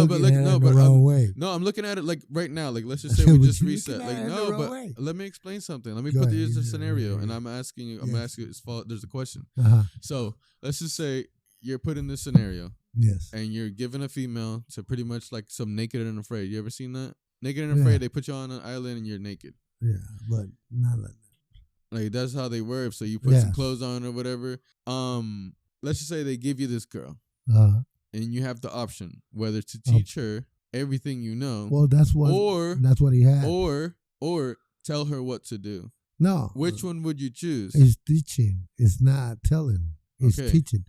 looking at it like right now. Like let's just say we just reset. Like no, but let me explain something. Let me put this in a scenario, and I'm asking you. I'm asking you. There's a question. So let's just say you're put in this scenario. Yes. And you're given a female to pretty much like some Naked and Afraid. You ever seen that? Naked and Afraid. They put you on an island and you're naked. Yeah, but not like that. Like that's how they were. So you put some clothes on or whatever. Let's just say they give you this girl, and you have the option whether to teach her everything you know. Well, that's what he had. Or tell her what to do. No. Which one would you choose? It's teaching. It's not telling. It's teaching.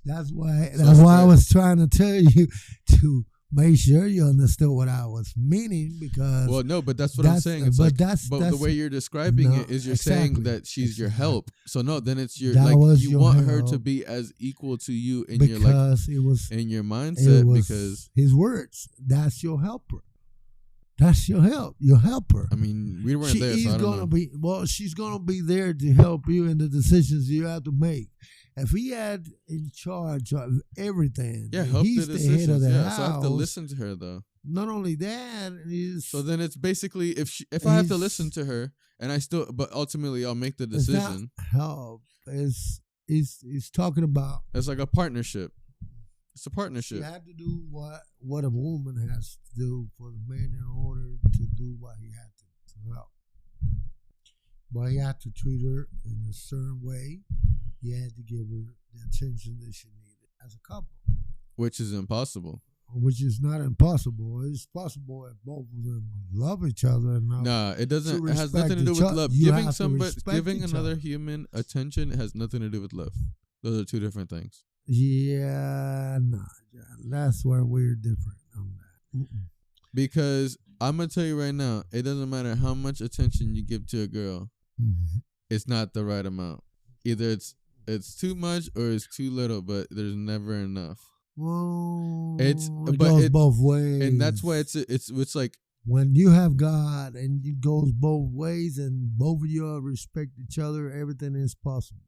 That's why I was trying to tell you to make sure you understood what I was meaning because. Well, no, but that's what I'm saying. It's but the way you're describing it is you're saying that she's your help. So no, then it's your you want her to be as equal to you in your in your mindset because his words. That's your helper. That's your help. Your helper. I mean, we weren't there, so I don't know. She's gonna be there to help you in the decisions you have to make. if he had in charge of everything, Yeah, help he's the the head of decisions. the Yeah, house. so I have to listen to her though. Not only that, is So then it's basically if I have to He's- listen to her and I still, but ultimately I'll make the it's not decision. help. It's talking about It's like a partnership. It's a you partnership. have to do what a woman has to do for the man in order to do what he had to help. But he had to treat her in a certain way. He had to give her the attention that she needed as a couple, Which is impossible. which is not impossible. It's possible if both of them love each other enough. Nah, it doesn't. to It has respect nothing to do each with oth- love. you Giving have to somebody, respect giving each another other. human attention has nothing to do with love. Those are two different things. Yeah, nah, John. That's where we're different on that. Mm-mm. Because I'm gonna tell you right now, it doesn't matter how much attention you give to a girl, Mhm. it's not the right amount. Either it's too much or it's too little, but there's never enough. Well, It's- it but goes it- both ways, And that's why it's like when you have God and it goes both ways, and both of you all respect each other, everything is possible.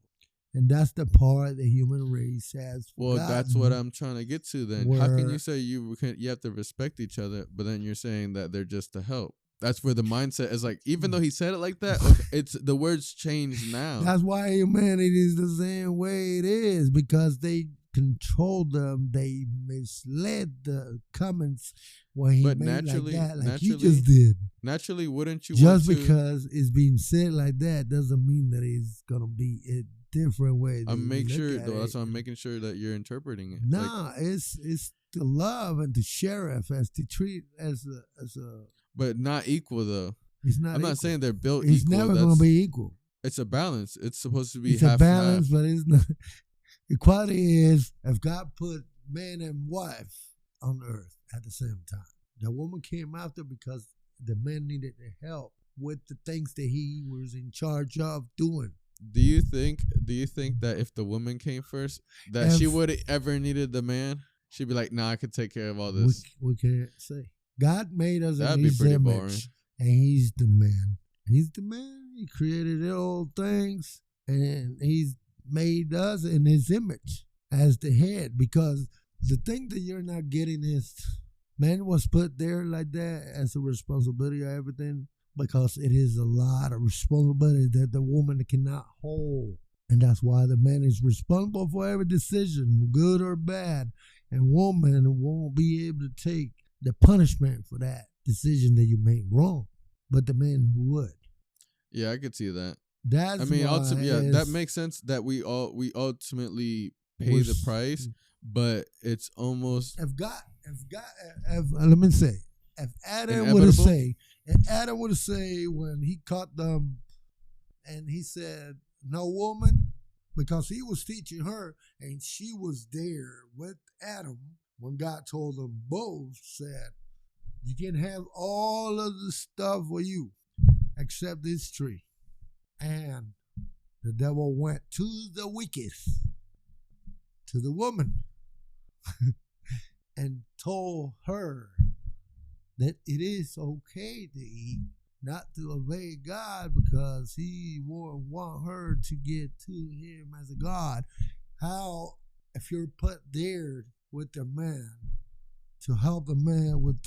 And that's the part the human race has. well, that's what forgotten. I'm trying to get to. Then how can Where- you say you have to respect each other, but then you're saying that they're just to help? That's where the mindset is like. Even though he said it like that, okay, it's the words change now. That's why humanity is the same way it is, because they controlled them. They misled the comments when he But made naturally- like that, like naturally, he just did. Naturally, wouldn't you Just want to? because it's being said like that doesn't mean that it's gonna be a different way. that I'm you make look sure at though. That's it. why I'm making sure that you're interpreting it. Like, Nah, it's to love and to sheriff as to treat as a. but not equal though. It's not. I'm not equal. saying they're built it's equal. never That's- gonna be equal. It's a balance. It's supposed to be It's half a balance, and half. but it's not. Equality is if God put man and wife on earth at the same time. The woman came after because the man needed the help with the things that he was in charge of doing. Do you think that if the woman came first, that she If- would have ever needed the man? She'd be like, "Nah, I could take care of all this." We can't say. God made us That'd in be his pretty image, boring. and he's the man. He's the man. He created all things, and he's made us in his image as the head. Because the thing that you're not getting is man was put there like that as a responsibility of everything, because it is a lot of responsibility that the woman cannot hold. And that's why the man is responsible for every decision, good or bad. And woman won't be able to take the punishment for that decision that you made wrong. But the man would. Yeah, I could see that. That's I mean, why that makes sense. That we ultimately pay the price, but it's almost If let me say, if Adam would have Inevitable? say when he caught them, and he said, "No woman," because he was teaching her, and she was there with Adam when God told them both, said, "You can have all of the stuff for you, except this tree." And the devil went to the weakest, to the woman, and told her that it is okay to eat, not to obey God, because he want her to get to him as a God. How, if you're put there with the man to help the man with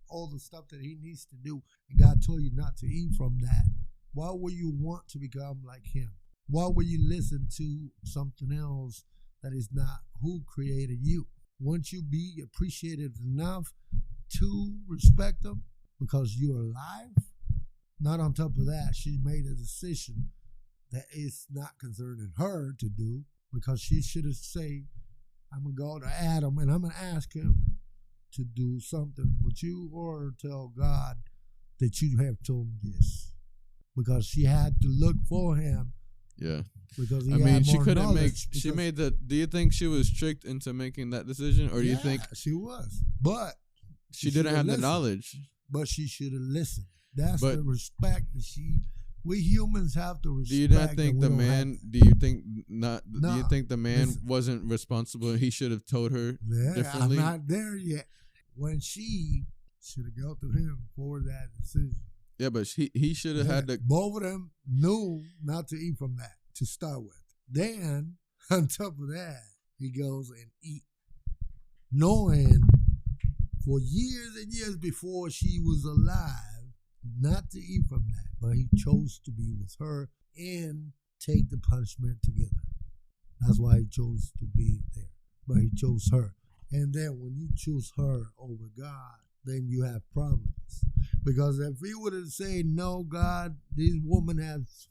all the stuff that he needs to do, and God told you not to eat from that, why would you want to become like him? Why would you listen to something else that is not who created you? Won't you be appreciated enough to respect them because you're alive? Not on top of that, she made a decision that it's not concerning her to do, because she should have said, I'm going to go to Adam and I'm going to ask him to do something with you, or tell God that you have told me this. Because she had to look for him. yeah. Because he I mean, had she more couldn't make. knowledge, She because- made the. Do you think she was tricked into making that decision, or do you think she was? But she didn't shoulda have the listened. knowledge? But she should have listened. That's But- the respect that we humans have to respect. Do you not think and the we don't man? have- Do you think not? Do you Nah, think the man listen. wasn't responsible? He should have told her Yeah, differently. I'm not there yet. When she should have gone to him for that decision. Yeah, but he should have had to. Both of them knew not to eat from that to start with. Then On top of that, he goes and eat, knowing for years and years before she was alive, not to eat from that, but he chose to be with her and take the punishment together. That's why he chose to be there. But he chose her. And then when you choose her over God, then you have problems. Because if he would have said, no, God, this woman has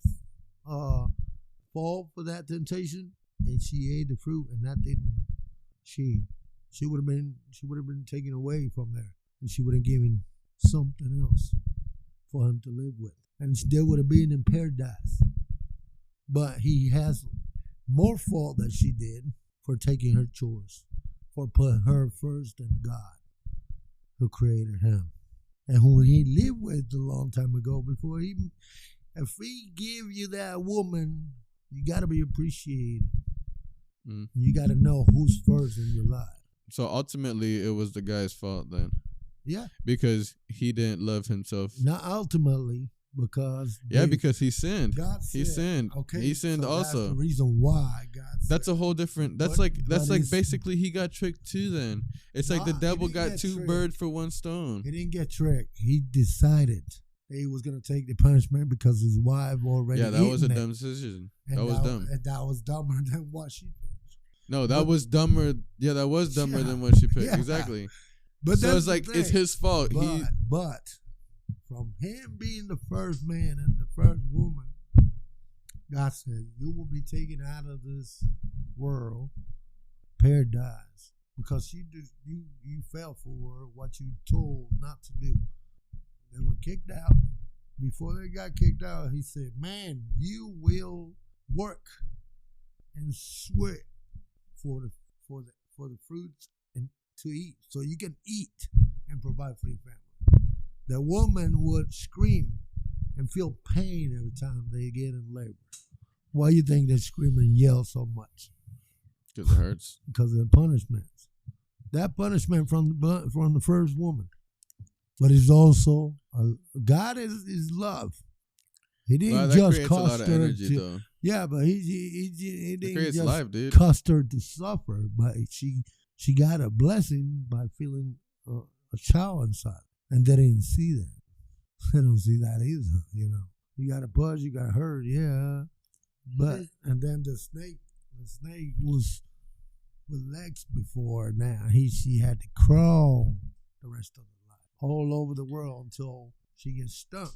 fall for that temptation, and she ate the fruit, and that didn't, she would have been taken away from there, and she would have given something else for him to live with, and they would have been in paradise. But he has more fault than she did for taking her choice, for putting her first than God, who created him, and who he lived with a long time ago. Before he, if he give you that woman, you got to be appreciated. You got to know who's first in your life. So ultimately, it was the guy's fault then. Yeah. Because he didn't love himself. Not ultimately, because because he sinned. God he sinned. Okay, he sinned so also. That's the reason why God said. That's a whole different. That's like basically he got tricked too. Then it's like the devil got two birds for one stone. He didn't get tricked. He decided he was going to take the punishment because his wife already. Yeah, that was a dumb decision. That was dumb. And that was dumber than what she picked. No, that was dumber. Yeah, that was dumber than what she picked. Yeah. Exactly. But so it's like it's his fault. But from him being the first man and the first woman, God said, you will be taken out of this world, paradise, because you fell for what you told not to do. They were kicked out. Before they got kicked out, he said, man, you will work and sweat for the fruits and to eat, so you can eat and provide for your family. The woman would scream and feel pain every time they get in labor. Why do you think they scream and yell so much? Because it hurts. Because of the punishments. That punishment from the first woman. But it's also, God is love. He didn't just cost her energy, though. Yeah, but he didn't just life, dude. Cost her to suffer. But she got a blessing by feeling a child inside. And they didn't see that. They don't see that either, you know. You got to push, you got hurt, yeah. But, and then the snake was with legs before now. She had to crawl the rest of her life all over the world until she gets stung.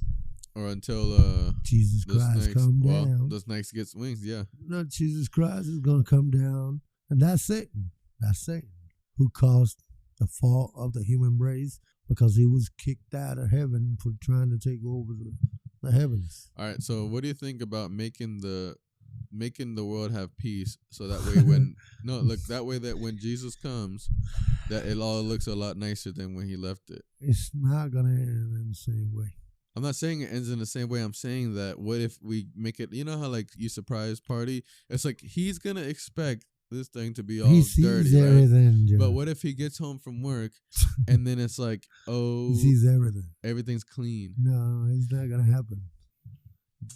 Or until Jesus Christ come down. The snakes gets wings, yeah. No, Jesus Christ is going to come down. And that's Satan. That's Satan who caused the fall of the human race because he was kicked out of heaven for trying to take over the heavens. All right, so what do you think about making the world have peace so that way when that when Jesus comes, that it all looks a lot nicer than when he left it? It's not going to end in the same way. I'm not saying it ends in the same way. I'm saying that what if we make it, you know how like you surprise party? It's like he's going to expect this thing to be all dirty, right? But what if he gets home from work and then it's like, oh, he sees everything. Everything's clean. No, it's not going to happen.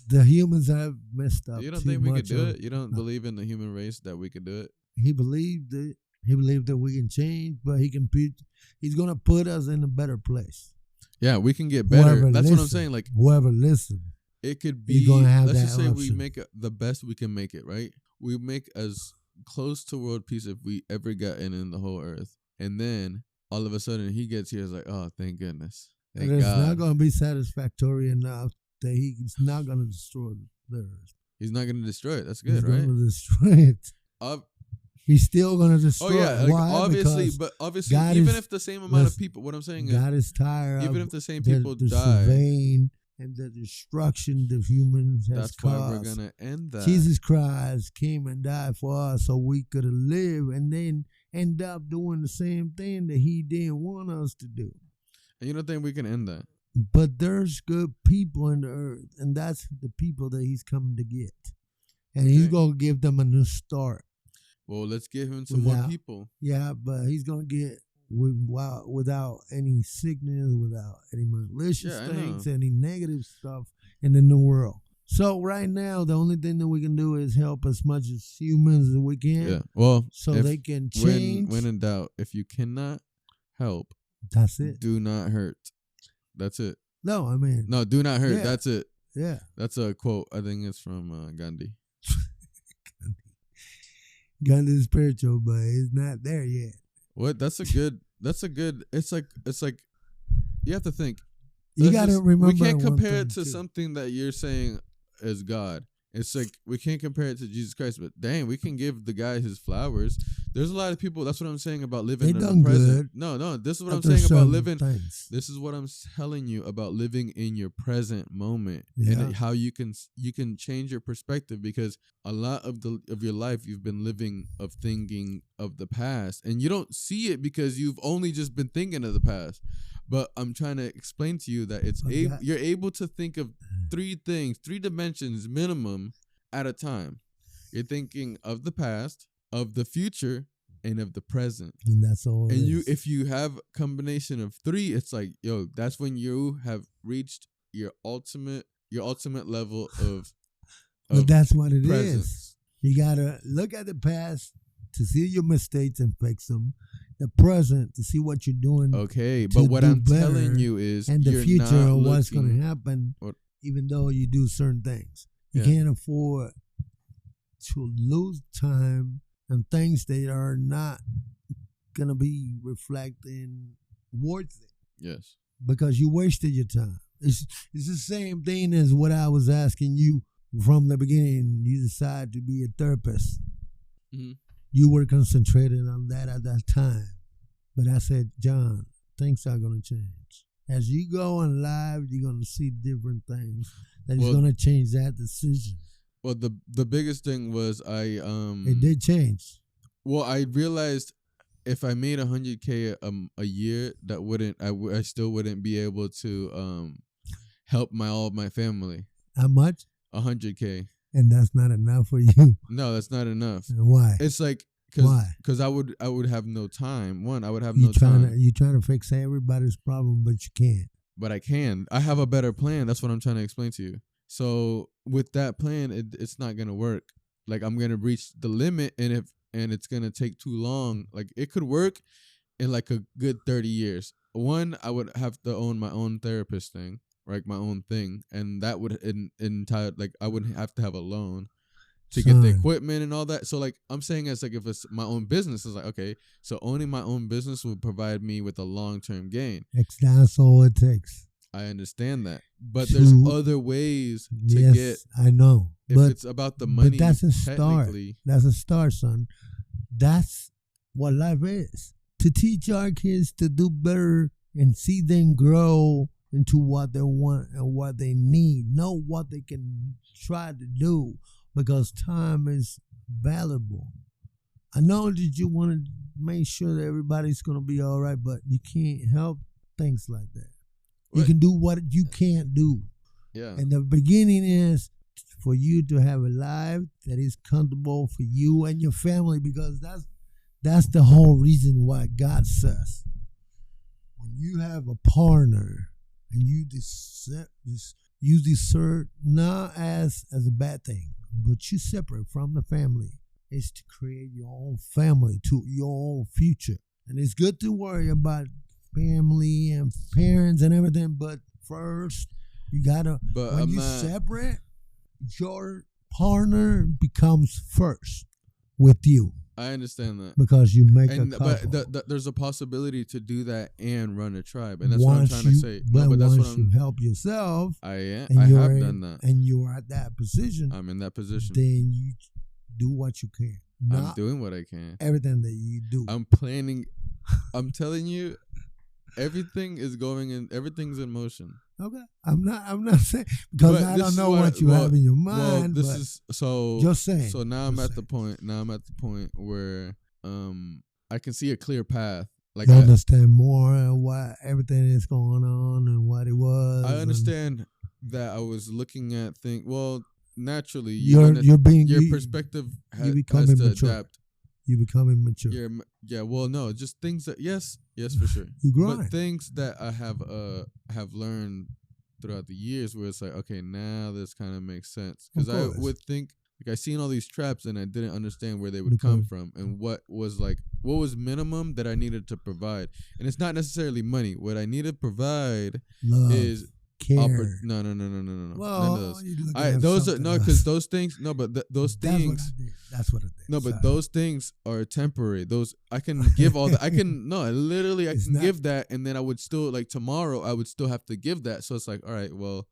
The humans have messed up. You don't think we could do it? You don't believe in the human race that we could do it? He believed it. He believed that we can change, but he's going to put us in a better place. Yeah, we can get better. That's what I'm saying. Like whoever listen, it could be. Let's just say we make the best we can make it. Right? We make as close to world peace if we ever got in the whole earth, and then all of a sudden he gets here. It's like, oh, thank goodness. Thank God. It's not going to be satisfactory enough that he's not going to destroy the earth. He's not going to destroy it. That's good, he's right? He's going to destroy it. He's still going to destroy it. Oh, yeah. Why? Obviously, because but obviously, even if the same amount of people, what I'm saying God is tired even if the same people die. Surveying and the destruction the humans has that's caused. Why we're going to end that. Jesus Christ came and died for us so we could live and then end up doing the same thing that he didn't want us to do. And you don't think we can end that? But there's good people in the earth, and that's the people that he's coming to get. And he's going to give them a new start. Well, let's give him some more people. Yeah, but he's going to get without any sickness, without any malicious things, any negative stuff in the new world. So right now, the only thing that we can do is help as much as humans as we can. Yeah. Well, So if- they can change. when in doubt, if you cannot help, That's it. do not hurt. That's it. No, I mean, No, do not hurt. Yeah. That's it. yeah. That's a quote. I think it's from Gandhi. Gun is spiritual, but it's not there yet. What? That's a good. It's like you have to think. You Let's got to just- remember. we can't one compare thing, it to too. something that you're saying is God. It's like we can't compare it to Jesus Christ, but dang, we can give the guy his flowers. There's a lot of people. That's what I'm saying about living They in done the present. good. No, this is what After I'm saying about certain living. things. This is what I'm telling you about living in your present moment Yeah. and how you can change your perspective, because a lot of your life you've been living of thinking of the past, and you don't see it because you've only just been thinking of the past. But I'm trying to explain to you that you're able to think of three dimensions minimum at a time. You're thinking of the past, of the future, and of the present. And that's all. And it is. if you have combination of three, it's like, yo, that's when you have reached your ultimate level of But that's what it is. presence. You got to look at the past to see your mistakes and fix them. The present to see what you're doing. Okay, to but what do I'm better, telling you is, and the you're future not of what's going looking- to happen, What- even though you do certain things. You Yeah. can't afford to lose time and things that are not going to be reflecting worth it Yes. because you wasted your time. It's the same thing as what I was asking you from the beginning. You decide to be a therapist. Mhm. You were concentrated on that at that time. But I said, John, things are going to change. As you go on live, you're going to see different things that is Well- going to change that decision. Well, the biggest thing was It did change. Well, I realized if I made 100K a year, that wouldn't I still wouldn't be able to help all of my family. How much? 100K. And that's not enough for you. No, that's not enough. Why? It's like Why? because I would have no time. One, I would have You no time. you trying to fix everybody's problem, but you can't. But I can. I have a better plan. That's what I'm trying to explain to you. So with that plan, it's not gonna work. Like I'm gonna reach the limit, and it's gonna take too long. Like it could work in like a good 30 years. One, I would have to own my own therapist thing, right? My own thing, and that would entire like I wouldn't have to have a loan to get the Son. equipment and all that. So like I'm saying, it's like if it's my own business, it's like okay, so owning my own business would provide me with a long-term gain. That's all it takes. I understand that, but there's To- other ways to Yes, get. I know. If But it's about the money, but that's a start. technically, That's a start, son. That's what life is. To teach our kids to do better and see them grow into what they want and what they need. Know what they can try to do because time is valuable. I know that you want to make sure that everybody's going to be all right, but you can't help things like that. You What? can do what you can't do. yeah. And the beginning is for you to have a life that is comfortable for you and your family, because that's the whole reason why God says when you have a partner and you desert not as a bad thing, but you separate from the family, is to create your own family, to your own future. And it's good to worry about family and parents and everything, but first you gotta, But when I'm you not. separate, your partner becomes first with you I understand that. because you make And a couple. but there's a possibility to do that and run a tribe, and that's what I'm trying to say. But No, but that's once what you I'm. help yourself I and have you're done that. and you're at that position, I'm in that position. then you do what you can. I'm Not doing what I can. everything that you do. I'm planning. I'm telling you, everything is going in. Everything's in motion. Okay, I'm not saying because But I this don't is know what- what you well- have in your Well, mind. this but is so. just saying. So now I'm Just at the saying. point. Now I'm at the point where I can see a clear path. Like You I understand more and what everything is going on and what it was. I and understand that I was looking at things. Well, naturally, You're being your you, perspective you're has becoming to mature. adapt. You're becoming mature. Yeah. Well, no, just things that yes, for sure. You But grind. things that I have learned throughout the years where it's like, okay, now this kind of makes sense. Because I course. would think, like, I seen all these traps and I didn't understand where they would come Because- from and what was minimum that I needed to provide. And it's not necessarily money. What I need to provide Love, is care. no. Well, None of those. you look I at those are something no, else. because those things. No, but those That's what things. I did. That's what I did. No, but Sorry. those things are temporary. Those I can give all that. I can no, literally I It's can not- give that, and then I would still like tomorrow. I would still have to give that. So it's like, all right, well,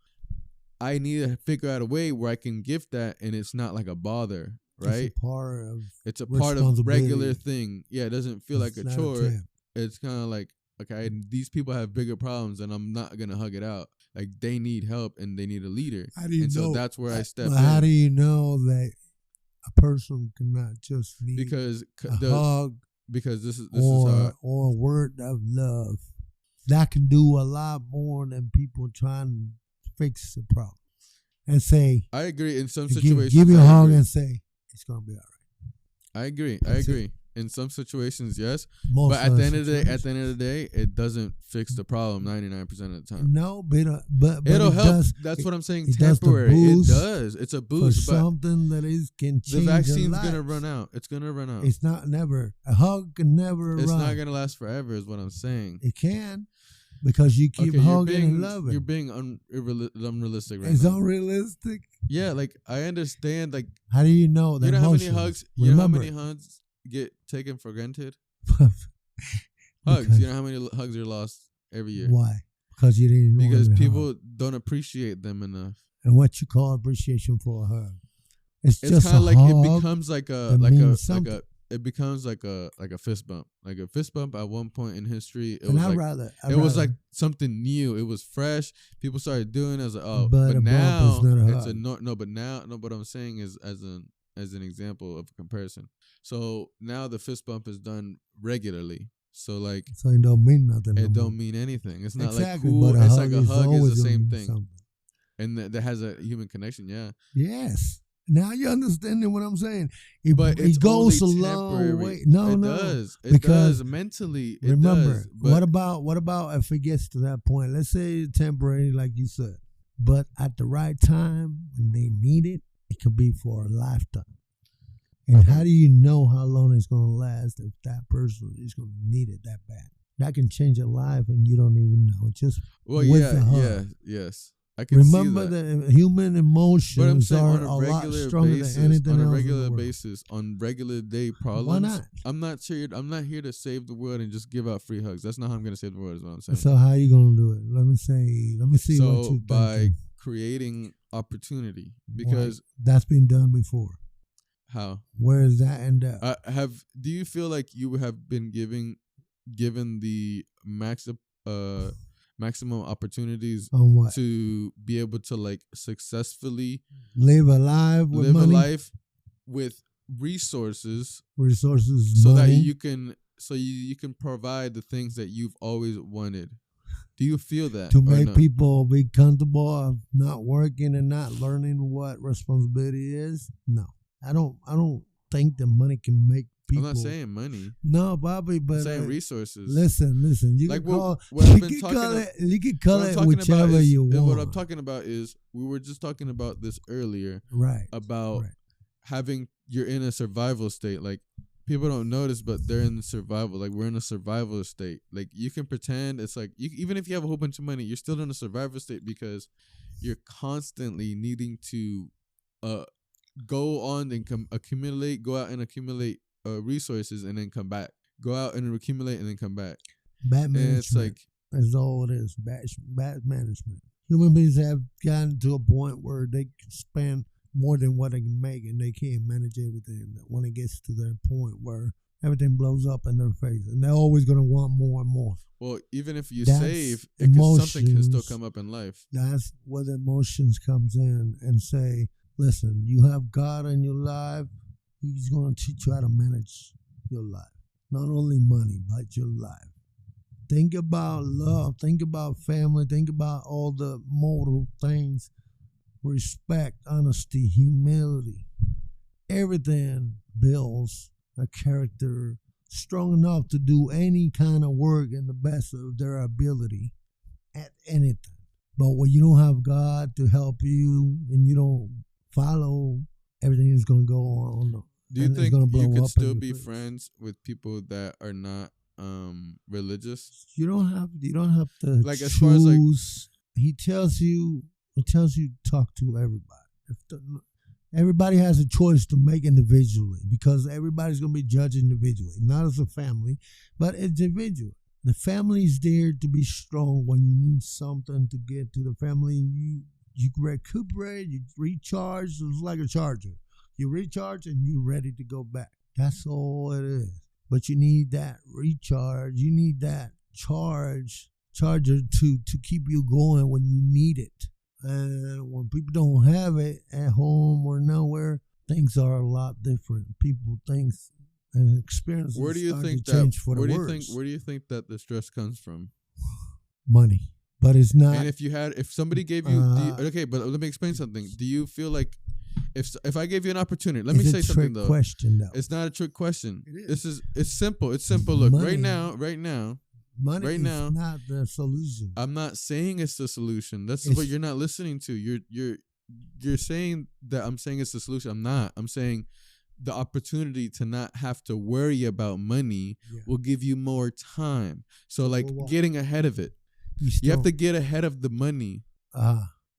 I need to figure out a way where I can give that, and it's not like a bother, right? It's a part of It's a part of responsibility. regular thing. Yeah, it doesn't feel like It's a not chore. trap. It's kind of like, okay, these people have bigger problems, and I'm not gonna hug it out. Like they need help, and they need a leader. How do you And know? so that's where I step Well, how in. do you know that a person cannot just need Because a hug this is or how or a word of love that can do a lot more than people trying to fix the problem and say I agree in some give situations. you a I hug agree. and say it's gonna be all right. I agree. That's it. In some situations, yes, Most but at the end situations. of the day, it doesn't fix the problem 99% of the time. No, but It'll it help. does, That's what I'm saying. it does the Temporary. boost It does. It's a for boost, but something that can change the vaccine's your gonna life. run out. It's gonna run out. It's not never a hug can never It's run. not gonna last forever, is what I'm saying. It can because you keep Okay, hugging and loving. You're being unrealistic right It's now. unrealistic. Yeah, like I understand. Like How do you know that? you know how many emotions? hugs? You know how Remember, many hugs get taken for granted? because- Hugs. You know how many hugs are lost every year? Why? Because you didn't know Because how to people hug. don't appreciate them enough. And what you call appreciation for a hug. It's It's just kind a of like hug. it becomes like that a means something. it becomes like a fist bump. Like a fist bump at one point in history. It And was I'd like rather. it was like something new. It was fresh. People started doing it. I was like, oh, But a but bump now is not a it's a hug. no. But now, no. What I'm saying is as an example of a comparison. So now the fist bump is done regularly. So like So it don't mean nothing. it no don't more. mean anything. It's not exactly, like cool. but a It's hug like a hug is always the gonna same mean thing, something. and that has a human connection. Yeah. Yes. Now you're understanding what I'm saying. It, But it's it goes a only long temporary. way. No, it no. does. It because does mentally. It Remember, does, but what about if it gets to that point? Let's say it's temporary, like you said, but at the right time when they need it, it could be for a lifetime. And how do you know how long it's going to last if that person is going to need it that bad? That can change your life and you don't even know. Just well, with yeah, the hug. yeah, yes. I can remember see that. that human emotions But I'm saying are on a a lot regular stronger basis, than anything on a else in regular the world. basis, on regular day problems. Why not? I'm not sure. I'm not here to save the world and just give out free hugs. That's not how I'm gonna save the world. Is what I'm saying. So how you gonna do it? Let me see what So you by thinking. creating opportunity, because That's been done before. how Where does that end up? do you feel like you have been given the maximum opportunities On what? to be able to like successfully Live a life with live money, a life with resources resources, so money. that you can provide the things that you've always wanted. Do you feel that to or make no? people be comfortable of not working and not learning what responsibility is. No, I don't think the money can make people. I'm not saying money. No, Bobby, I'm but saying resources. listen. You Like can call. what I've You been can talking call about- it. You can call What I'm it talking about whichever is- you want. What I'm talking about is we were just talking about this earlier Right. about Right. having you're in a survival state. Like people don't notice, but they're in survival. Like we're in a survival state. Like you can pretend it's like even if you have a whole bunch of money, you're still in a survival state because you're constantly needing to go on and go out and accumulate resources and then come back. Go out and accumulate and then come back. Bad And management. it's like That's all it is. Bad management. Human beings have gotten to a point where they can spend more than what they can make, and they can't manage everything. When it gets to their point where everything blows up in their face, and they're always going to want more and more. well, even if you That's save, something can still emotions. come up in life. That's where the emotions comes in and say, listen, you have God in your life. He's going to teach you how to manage your life. Not only money, but your life. Think about love. Think about family. Think about all the moral things. Respect, honesty, humility. Everything builds a character strong enough to do any kind of work in the best of their ability at anything. But when you don't have God to help you and you don't follow, everything is going to go on. Do you and it's think gonna blow you could up in still your be face. friends with people that are not religious? You don't have to Like, choose. as far as, like- He tells you talk to everybody. Everybody has a choice to make individually because everybody's going to be judged individually, not as a family, but individual. The family's there to be strong when you need something to get to the family. You recuperate, you recharge. It's like a charger. You recharge and you're ready to go back. That's all it is. But you need that recharge. You need that charger to keep you going when you need it. And when people don't have it at home or nowhere, things are a lot different. People think and experiences Where do you start think to that? change for Where the do you worse. think? Where do you think that the stress comes from? Money, but it's not. And if somebody gave you, okay, but let me explain something. Do you feel like if I gave you an opportunity, let me it's say a something trick though. question though. It's not a trick question. It is. It's simple. It's simple. Look, Money. right now, Money right is now- not the solution. I'm not saying it's the solution. That's It's- what you're not listening to. You're saying that I'm saying it's the solution. I'm not. I'm saying the opportunity to not have to worry about money Yeah. will give you more time. So like what? getting ahead of it. You have to get ahead of the money.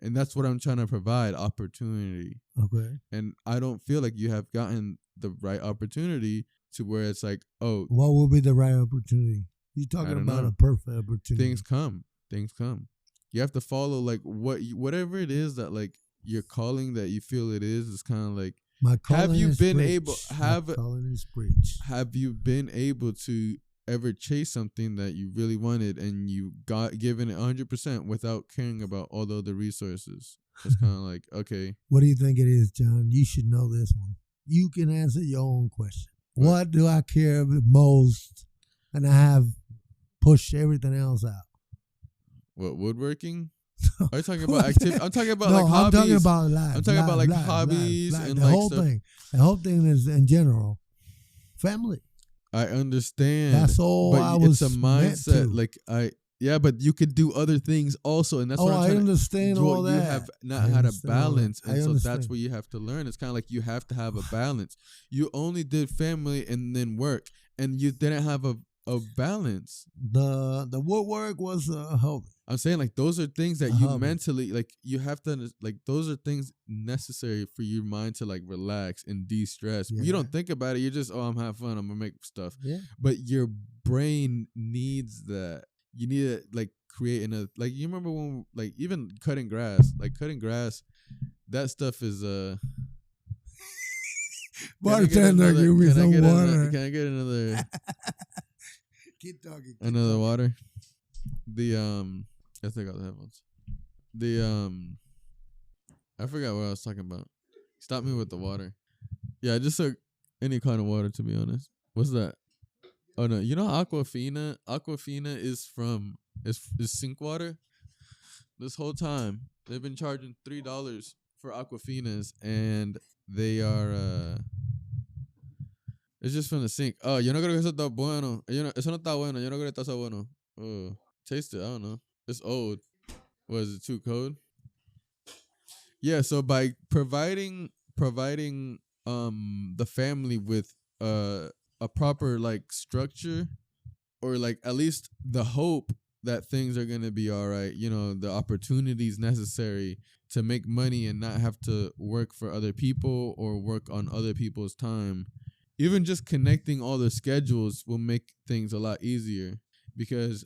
And that's what I'm trying to provide, opportunity. Okay. And I don't feel like you have gotten the right opportunity to where it's like, oh, What will be the right opportunity? You're talking don't about know. a perfect opportunity. things come. You have to follow like whatever it is that like your calling that you feel it is. It's kind of like, My calling you is been preach. able- have- My calling is preach. have you been able to ever chase something that you really wanted and you got given it 100% without caring about all the other resources? It's kind of like, okay, What do you think it is, John? You should know this one. You can answer your own question. What do I care the most? And I have pushed everything else out. what, woodworking? Are you talking about What? activity? I'm talking about No, like I'm hobbies. talking about life. I'm talking about like life, hobbies life. and the like whole stuff. thing. The whole thing is in general, family. I understand. That's all but I was it's a meant mindset. to. Like yeah, but you could do other things also, and that's what I'm I trying understand to. all that. You have not I had a understand all that. balance, I and so that's understand. what you have to learn. It's kind of like you have to have a balance. You only did family and then work, and you didn't have a balance. The woodwork was a hobby. I'm saying like those are things that A you hobby. mentally like you have to like those are things necessary for your mind to like relax and de-stress. You Yeah. don't think about it. You're just I'm having fun. I'm gonna make stuff. Yeah. But your brain needs that. You need to like create like you remember when like even cutting grass, that stuff is Bartender, give me some water. Can I get another Keep talking. another water? I think I got the headphones. I forgot what I was talking about. Stop me with the water. Yeah, just any kind of water to be honest. What's that? Oh no, you know Aquafina? Aquafina is sink water. This whole time they've been charging $3 for Aquafinas, and they are it's just from the sink. Oh, yo no creo que eso está bueno. Eso no está bueno. Yo no creo que está so bueno. Taste it. I don't know. It's old. Was it too cold? Yeah. So by providing the family with a proper like structure, or like at least the hope that things are gonna be all right. You know, the opportunities necessary to make money and not have to work for other people or work on other people's time. Even just connecting all the schedules will make things a lot easier, because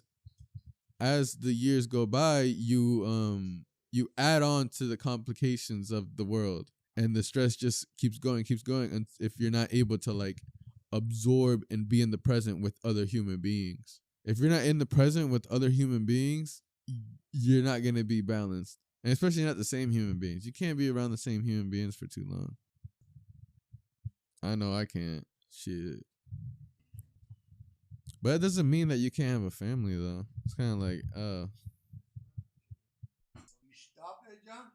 as the years go by, you add on to the complications of the world, and the stress just keeps going, and if you're not able to like absorb and be in the present with other human beings. If you're not in the present with other human beings, you're not going to be balanced. And especially not the same human beings. You can't be around the same human beings for too long. I know I can't. Shit. But it doesn't mean that you can't have a family, though. It's kind of like, You stop it, John?